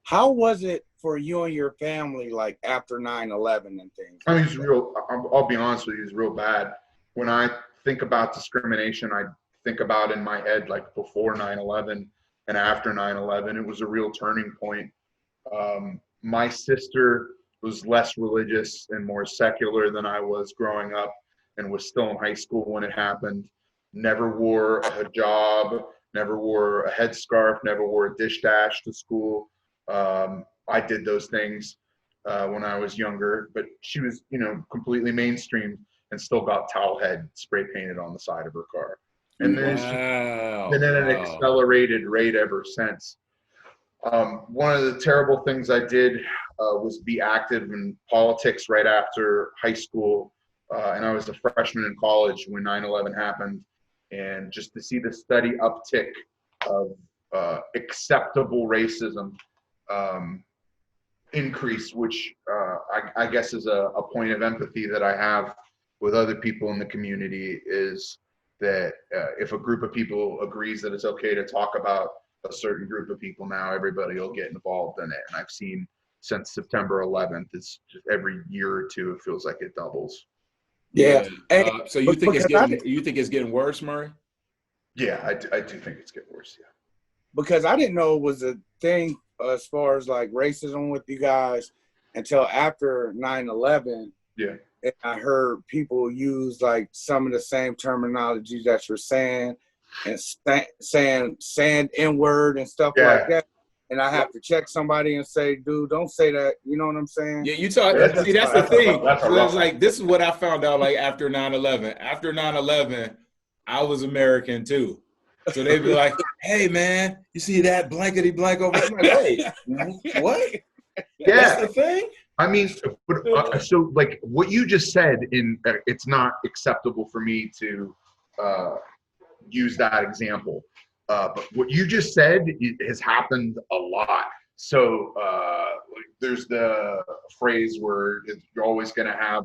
How was it for you and your family, like after 9/11 and things? I mean, I'll be honest with you, it's real bad. When I think about discrimination, I think about in my head like before 9/11 and after 9/11. It was a real turning point. My sister was less religious and more secular than I was growing up and was still in high school when it happened. Never wore a hijab, never wore a headscarf, never wore a dish dash to school. I did those things when I was younger, but she was, completely mainstream and still got towel head spray painted on the side of her car. And then, it accelerated rate ever since. One of the terrible things I did was be active in politics right after high school. And I was a freshman in college when 9/11 happened. And just to see the steady uptick of acceptable racism increase, which I guess is a point of empathy that I have with other people in the community, is that if a group of people agrees that it's okay to talk about a certain group of people, now everybody will get involved in it. And I've seen since September 11th, it's just every year or two, it feels like it doubles. Yeah. So you think it's getting worse, Murray? Yeah, I do think it's getting worse. Yeah. Because I didn't know it was a thing as far as like racism with you guys until after 9/11. Yeah. And I heard people use like some of the same terminology that you're saying and saying N-word and stuff like that. And I have to check somebody and say, dude, don't say that. You know what I'm saying? Yeah, you talk. See, that's the thing. I was like, this is what I found out like after 9/11. After 9/11, I was American too. So they'd be like, hey, man, you see that blankety blank over there? I'm like, wait, what? Yeah. That's the thing? I mean, so like what you just said, it's not acceptable for me to use that example. But what you just said has happened a lot. So like there's the phrase where you're always going to have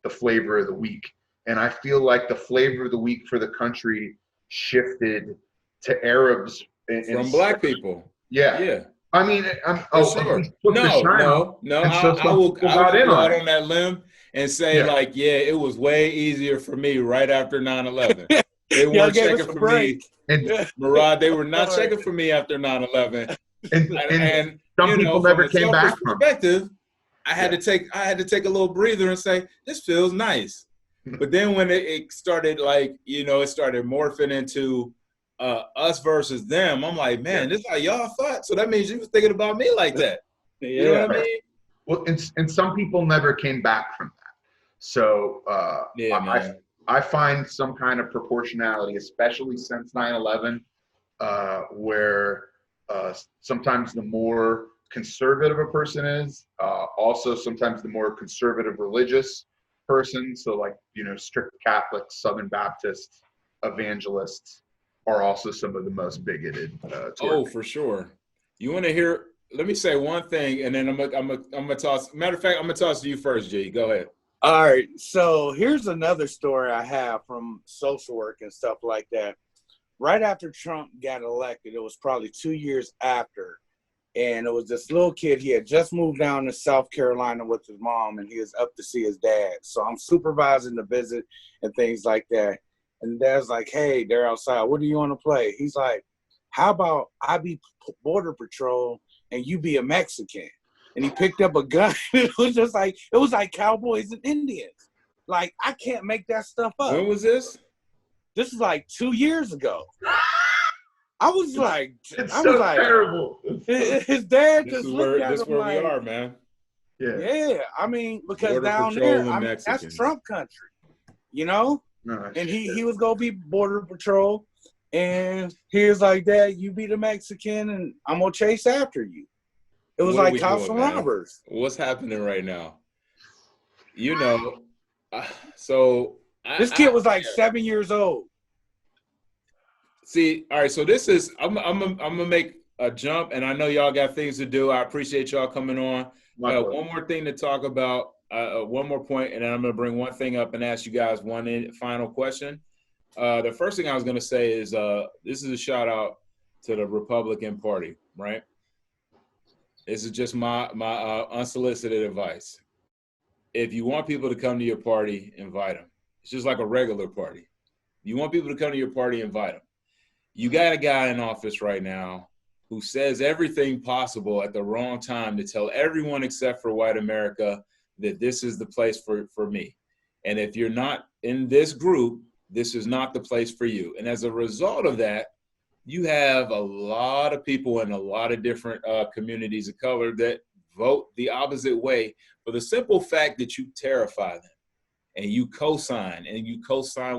the flavor of the week. And I feel like the flavor of the week for the country shifted to Arabs. From black people. Yeah. Yeah. I mean, Sure. No. I will go out on that limb and say, like, it was way easier for me right after 9/11. They weren't checking for me. And Murad, they were not checking for me after 9/11. And some people never came back from perspective. I had to take a little breather and say, this feels nice. But then when it started, like, it started morphing into us versus them, I'm like, man, this is how y'all thought. So that means you was thinking about me like that. You know what I mean? Well, and some people never came back from that. So I find some kind of proportionality, especially since 9/11, where sometimes the more conservative a person is, also sometimes the more conservative religious person. So like, strict Catholics, Southern Baptists, evangelists are also some of the most bigoted. For sure. You want to hear? Let me say one thing, and then I'm gonna toss. Matter of fact, I'm gonna toss to you first, G. Go ahead. All right. So here's another story I have from social work and stuff like that. Right after Trump got elected, it was probably 2 years after, and it was this little kid. He had just moved down to South Carolina with his mom, and he was up to see his dad. So I'm supervising the visit and things like that. And Dad's like, hey, they're outside. What do you want to play? He's like, how about I be Border Patrol and you be a Mexican? And he picked up a gun. It was like cowboys and Indians. Like, I can't make that stuff up. When was this? This is like 2 years ago. I was like, terrible. His dad just looked at him this is where like, we are, man. Yeah. I mean, because Border down Patrol there, and that's Trump country, And he was gonna be Border Patrol, and he was like, Dad, you be the Mexican, and I'm gonna chase after you. It was like cops and robbers. What's happening right now? So this kid was like 7 years old. See, all right. So this is I'm gonna make a jump, and I know y'all got things to do. I appreciate y'all coming on. One more thing to talk about. One more point, and then I'm gonna bring one thing up and ask you guys one final question. The first thing I was gonna say is this is a shout out to the Republican Party, right? This is just my unsolicited advice. If you want people to come to your party, invite them. It's just like a regular party. You want people to come to your party, invite them. You got a guy in office right now who says everything possible at the wrong time to tell everyone except for white America that this is the place for me. And if you're not in this group, this is not the place for you. And as a result of that, you have a lot of people in a lot of different communities of color that vote the opposite way for the simple fact that you terrify them and you co-sign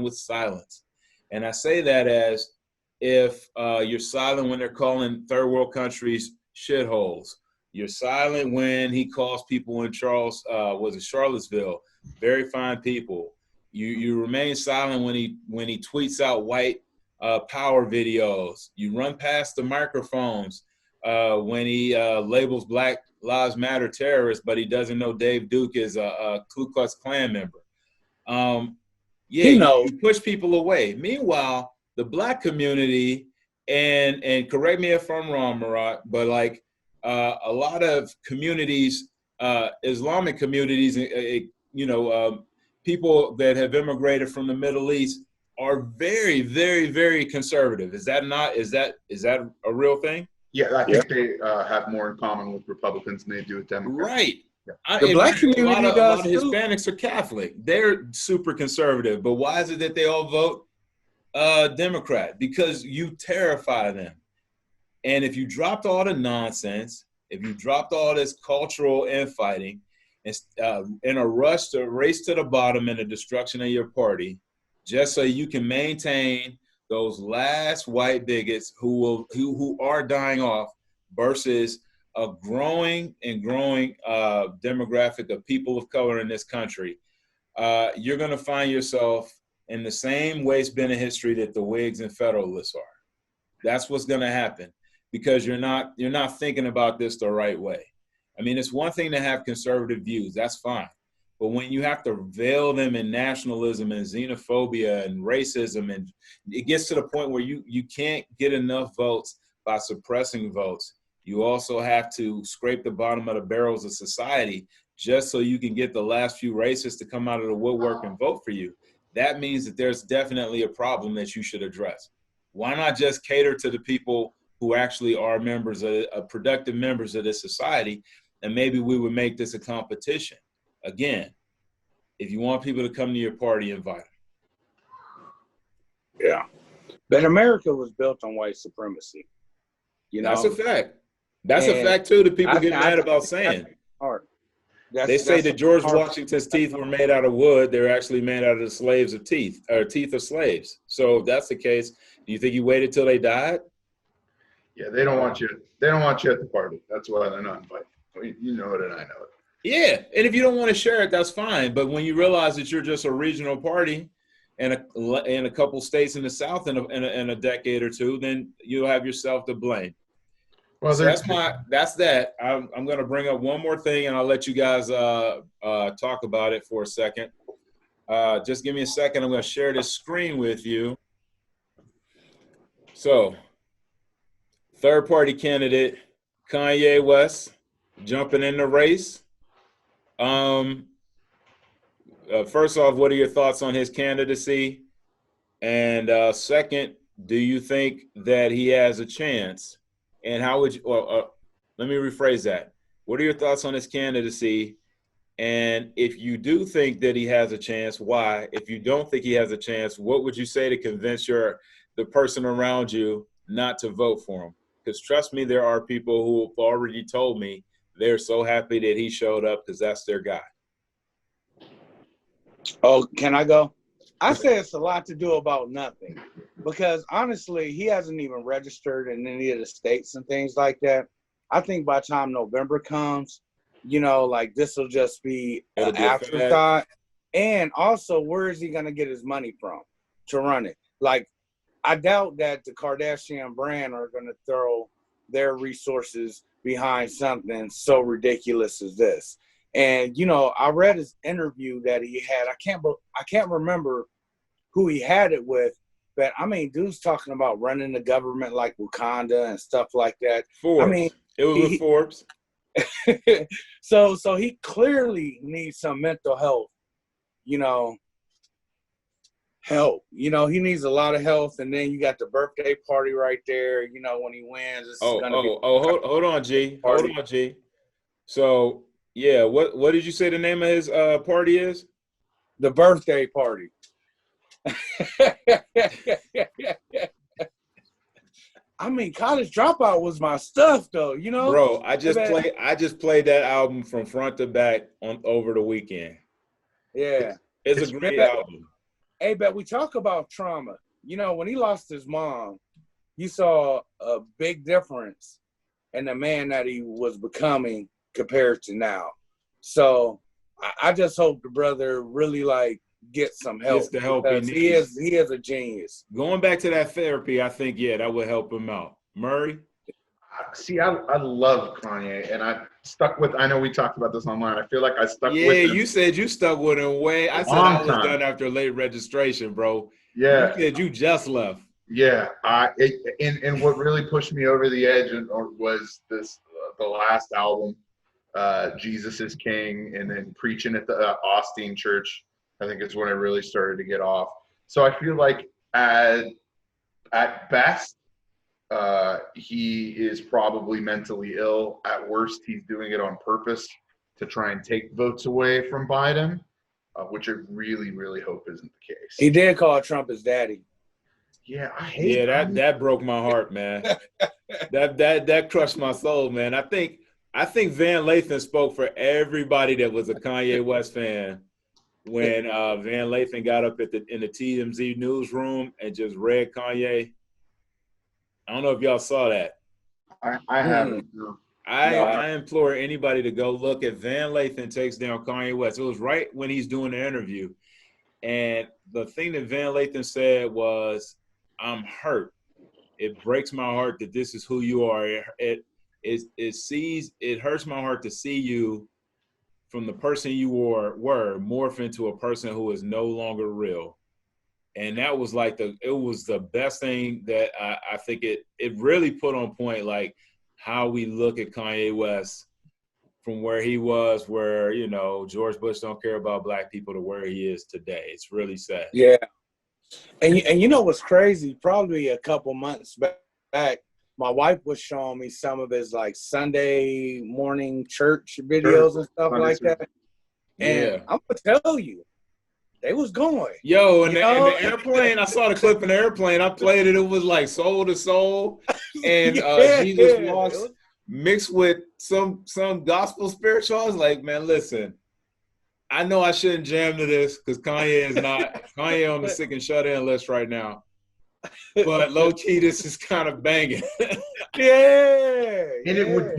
with silence. And I say that as if you're silent when they're calling third world countries shitholes. You're silent when he calls people in Charlottesville, very fine people. You remain silent when he tweets out white power videos. You run past the microphones when he labels Black Lives Matter terrorists, but he doesn't know Dave Duke is a Ku Klux Klan member. You push people away. Meanwhile, the Black community, and correct me if I'm wrong, Murad, but like a lot of communities, Islamic communities, people that have immigrated from the Middle East are very, very, very conservative. Is that a real thing? Yeah, I think they have more in common with Republicans than they do with Democrats. Right. Yeah. The Black community a lot of Hispanics are Catholic. They're super conservative. But why is it that they all vote Democrat? Because you terrify them. And if you dropped all the nonsense, if you dropped all this cultural infighting, in a rush to race to the bottom and the destruction of your party, just so you can maintain those last white bigots who are dying off, versus a growing demographic of people of color in this country, you're going to find yourself in the same waste bin of history that the Whigs and Federalists are. That's what's going to happen, because you're not thinking about this the right way. I mean, it's one thing to have conservative views. That's fine. But when you have to veil them in nationalism and xenophobia and racism, and it gets to the point where you can't get enough votes by suppressing votes. You also have to scrape the bottom of the barrels of society just so you can get the last few racists to come out of the woodwork and vote for you. That means that there's definitely a problem that you should address. Why not just cater to the people who actually are productive members of this society, and maybe we would make this a competition? Again, if you want people to come to your party, invite them. Yeah. But America was built on white supremacy. You know? That's a fact. That's a fact, too, that people get mad about saying. They say that George Washington's teeth were made out of wood. They're actually made out of the slaves of teeth, or teeth of slaves. So if that's the case, do you think he waited till they died? Yeah, they don't want you. They don't want you at the party. That's why they're not invited. You know it, and I know it. Yeah, and if you don't want to share it, that's fine. But when you realize that you're just a regional party in a couple states in the South in a decade or two, then you'll have yourself to blame. Well, so that's that. I'm going to bring up one more thing, and I'll let you guys talk about it for a second. Just give me a second. I'm going to share this screen with you. So, third-party candidate Kanye West jumping in the race. First off, what are your thoughts on his candidacy? And second, do you think that he has a chance? And how would you, let me rephrase that. What are your thoughts on his candidacy? And if you do think that he has a chance, why? If you don't think he has a chance, what would you say to convince the person around you not to vote for him? Because trust me, there are people who have already told me they're so happy that he showed up because that's their guy. Oh, can I go? I say it's a lot to do about nothing, because honestly, he hasn't even registered in any of the states and things like that. I think by the time November comes, like this will just be an afterthought. And also, where is he going to get his money from to run it? Like, I doubt that the Kardashian brand are going to throw their resources behind something so ridiculous as this. And, I read his interview that he had. I can't remember who he had it with, but I mean, dude's talking about running the government like Wakanda and stuff like that. Forbes. I mean, it was with Forbes. So he clearly needs some mental health, help. He needs a lot of health. And then you got the birthday party right there. When he wins, hold on, G. Hold on, G. So, yeah, what did you say the name of his party is? The birthday party. I mean, College Dropout was my stuff, though. Bro, I just played that album from front to back over the weekend. Yeah, it's a great album. Hey, but we talk about trauma. When he lost his mom, you saw a big difference in the man that he was becoming compared to now. So I just hope the brother really get some help. Gets the help he needs. He is a genius. Going back to that therapy, I think, that would help him out. Murray? See, I love Kanye, and I stuck with, I know we talked about this online. I feel like I stuck with him. Yeah, you said you stuck with him way. I said I was done after late registration, bro. Yeah. You said you just left. Yeah. And what really pushed me over the edge was the last album, Jesus is King, and then preaching at the Austin church. I think is when I really started to get off. So I feel like at best, he is probably mentally ill. At worst, he's doing it on purpose to try and take votes away from Biden, which I really, really hope isn't the case. He did call Trump his daddy. Yeah, I hate that broke my heart, man. that crushed my soul, man. I think Van Lathan spoke for everybody that was a Kanye West fan when Van Lathan got up in the TMZ newsroom and just read Kanye. I don't know if y'all saw that. I haven't. No. I implore anybody to go look at Van Lathan takes down Kanye West. It was right when he's doing the interview. And the thing that Van Lathan said was, I'm hurt. It breaks my heart that this is who you are. It hurts my heart to see you from the person you were morph into a person who is no longer real. And that was like it was the best thing that I think it really put on point, like how we look at Kanye West from where he was, where, you know, George Bush don't care about black people, to where he is today. It's really sad. Yeah. And you know what's crazy? Probably a couple months back, my wife was showing me some of his like Sunday morning church videos and stuff like that. And I'm gonna tell you, they was going. Yo, in the airplane, I saw the clip in the airplane. I played it. It was like soul to soul, and Jesus walks mixed with some gospel spiritual. I was like, man, listen, I know I shouldn't jam to this because Kanye on the sick and shut in list right now. But low key, this is kind of banging. And it would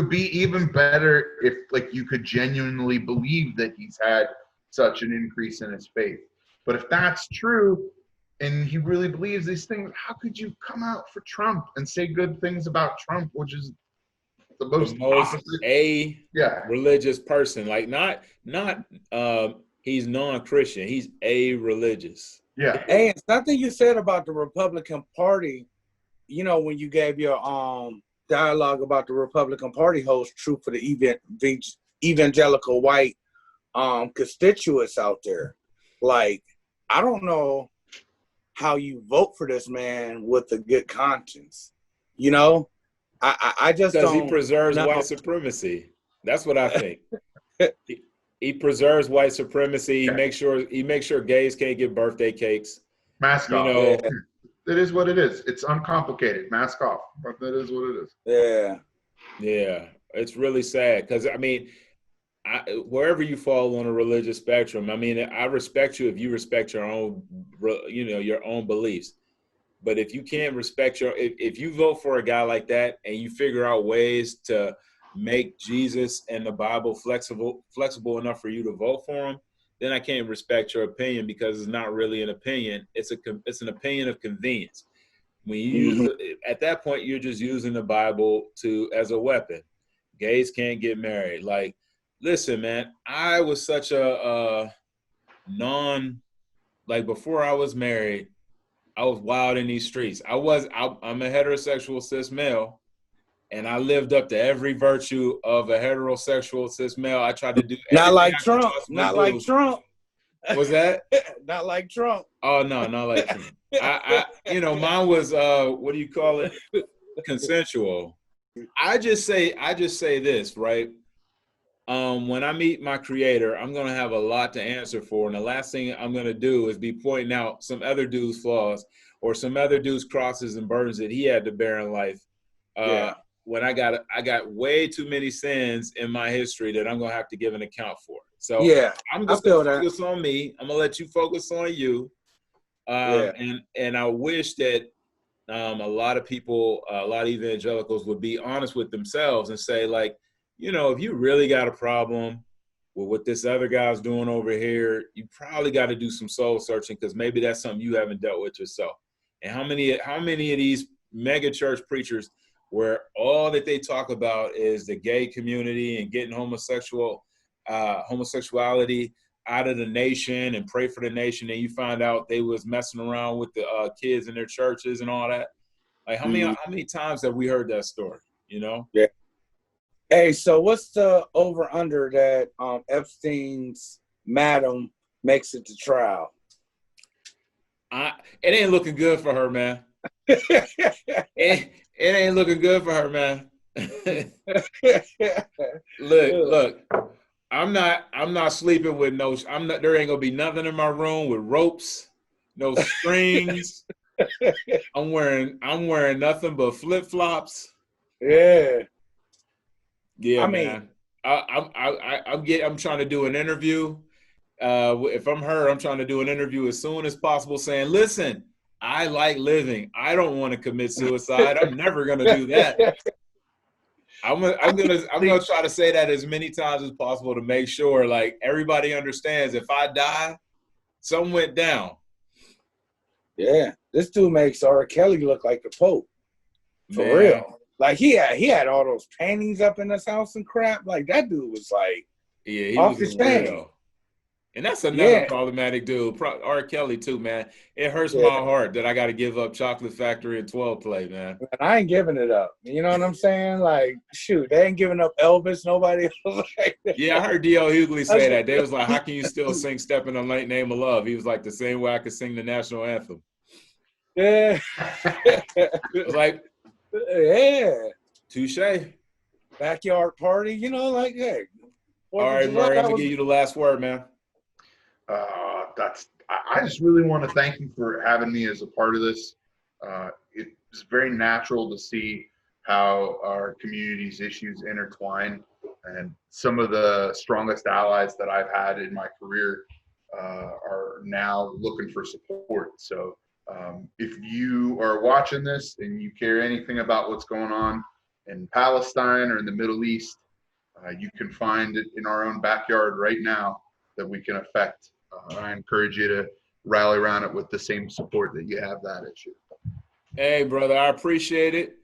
be even better if like you could genuinely believe that he's had such an increase in his faith. But if that's true and he really believes these things, how could you come out for Trump and say good things about Trump, which is the most religious person? Like not he's non-Christian, he's a-religious. Yeah. Hey, and something you said about the Republican Party, you know, when you gave your dialogue about the Republican Party holds true for the evangelical white constituents out there. Like, I don't know how you vote for this man with a good conscience. You know, I just don't. Because he preserves white supremacy. That's what I think. He preserves white supremacy. He makes sure gays can't get birthday cakes. Mask off. Know, it is what it is. It's uncomplicated. Mask off. But that is what it is. Yeah. Yeah. It's really sad because, I mean, wherever you fall on a religious spectrum, I mean, I respect you if you respect your own, your own beliefs. But if you can't respect if you vote for a guy like that and you figure out ways to make Jesus and the Bible flexible enough for you to vote for him, then I can't respect your opinion because it's not really an opinion. It's an opinion of convenience. When you at that point, you're just using the Bible as a weapon. Gays can't get married. Like, listen, man, I was such a before I was married, I was wild in these streets. I'm a heterosexual cis male. And I lived up to every virtue of a heterosexual cis male. I tried to do not like Trump. Not like Trump. Was that? Not like Trump. Oh no, not like Trump. Mine was what do you call it? Consensual. I just say this, right? When I meet my creator, I'm gonna have a lot to answer for, and the last thing I'm gonna do is be pointing out some other dude's flaws or some other dude's crosses and burdens that he had to bear in life. When I got way too many sins in my history that I'm gonna have to give an account for. So I'm just gonna focus on me. I'm gonna let you focus on you. And I wish that a lot of people, a lot of evangelicals would be honest with themselves and say, like, you know, if you really got a problem with what this other guy's doing over here, you probably got to do some soul searching because maybe that's something you haven't dealt with yourself. And how many of these mega church preachers where all that they talk about is the gay community and getting homosexuality out of the nation and pray for the nation, and you find out they was messing around with the kids in their churches and all that. Like how many times have we heard that story, you know? Yeah. Hey, so what's the over under that Epstein's madam makes it to trial? It ain't looking good for her, man. It ain't looking good for her, man. Look. I'm not sleeping with there ain't gonna be nothing in my room with ropes, no strings. I'm wearing nothing but flip-flops. Yeah. Yeah, man. I'm trying to do an interview. If I'm her, I'm trying to do an interview as soon as possible saying, listen, I like living. I don't want to commit suicide. I'm never going to do that. I'm gonna try to say that as many times as possible to make sure like everybody understands. If I die, something went down. Yeah, this dude makes R. Kelly look like the Pope. For Man. real. Like he had all those paintings up in his house and crap. Like that dude was like, yeah, he off was his a chain. weirdo. And that's another problematic dude. R. Kelly too, man. It hurts my heart that I got to give up Chocolate Factory and 12 Play, man. And I ain't giving it up. You know what I'm saying? Like, shoot, they ain't giving up Elvis. Nobody else like that. Yeah, I heard D.L. Hughley say that. They was like, how can you still sing Step in the Name of Love? He was like, the same way I could sing the national anthem. Yeah. Like, yeah. touche. Backyard party, you know, like, hey. All right, Murray, I'm going to give you the last word, man. I just really want to thank you for having me as a part of this. It's very natural to see how our community's issues intertwine, and some of the strongest allies that I've had in my career are now looking for support. So if you are watching this and you care anything about what's going on in Palestine or in the Middle East, you can find it in our own backyard right now that we can affect. I encourage you to rally around it with the same support that you have that issue. Hey, brother, I appreciate it.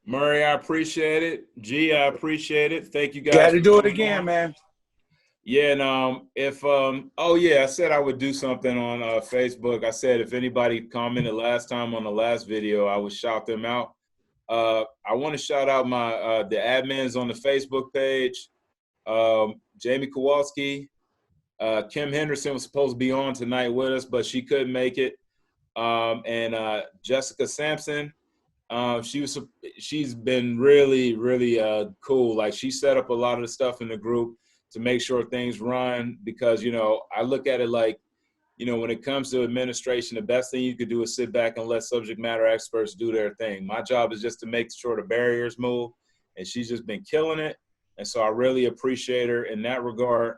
Murray, I appreciate it. G, I appreciate it. Thank you guys. Got to do it again, man. Yeah, and I said I would do something on Facebook. I said if anybody commented last time on the last video, I would shout them out. I want to shout out my the admins on the Facebook page. Jamie Kowalski, Kim Henderson was supposed to be on tonight with us, but she couldn't make it. And Jessica Sampson, she's been really, really cool. Like she set up a lot of the stuff in the group to make sure things run, because, you know, I look at it like, you know, when it comes to administration, the best thing you could do is sit back and let subject matter experts do their thing. My job is just to make sure the barriers move, and she's just been killing it. And so I really appreciate her in that regard.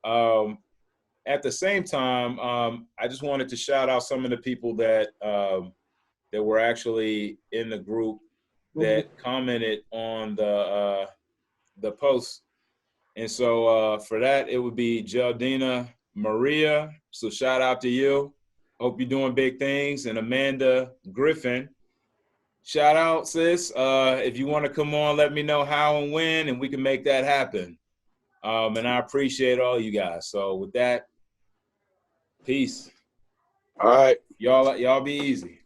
At the same time, I just wanted to shout out some of the people that that were actually in the group that commented on the post. And so for that, it would be Geldina Maria. So shout out to you. Hope you're doing big things. And Amanda Griffin. Shout out, sis. If you want to come on, let me know how and when, and we can make that happen. And I appreciate all you guys. So with that, peace. All right. Y'all be easy.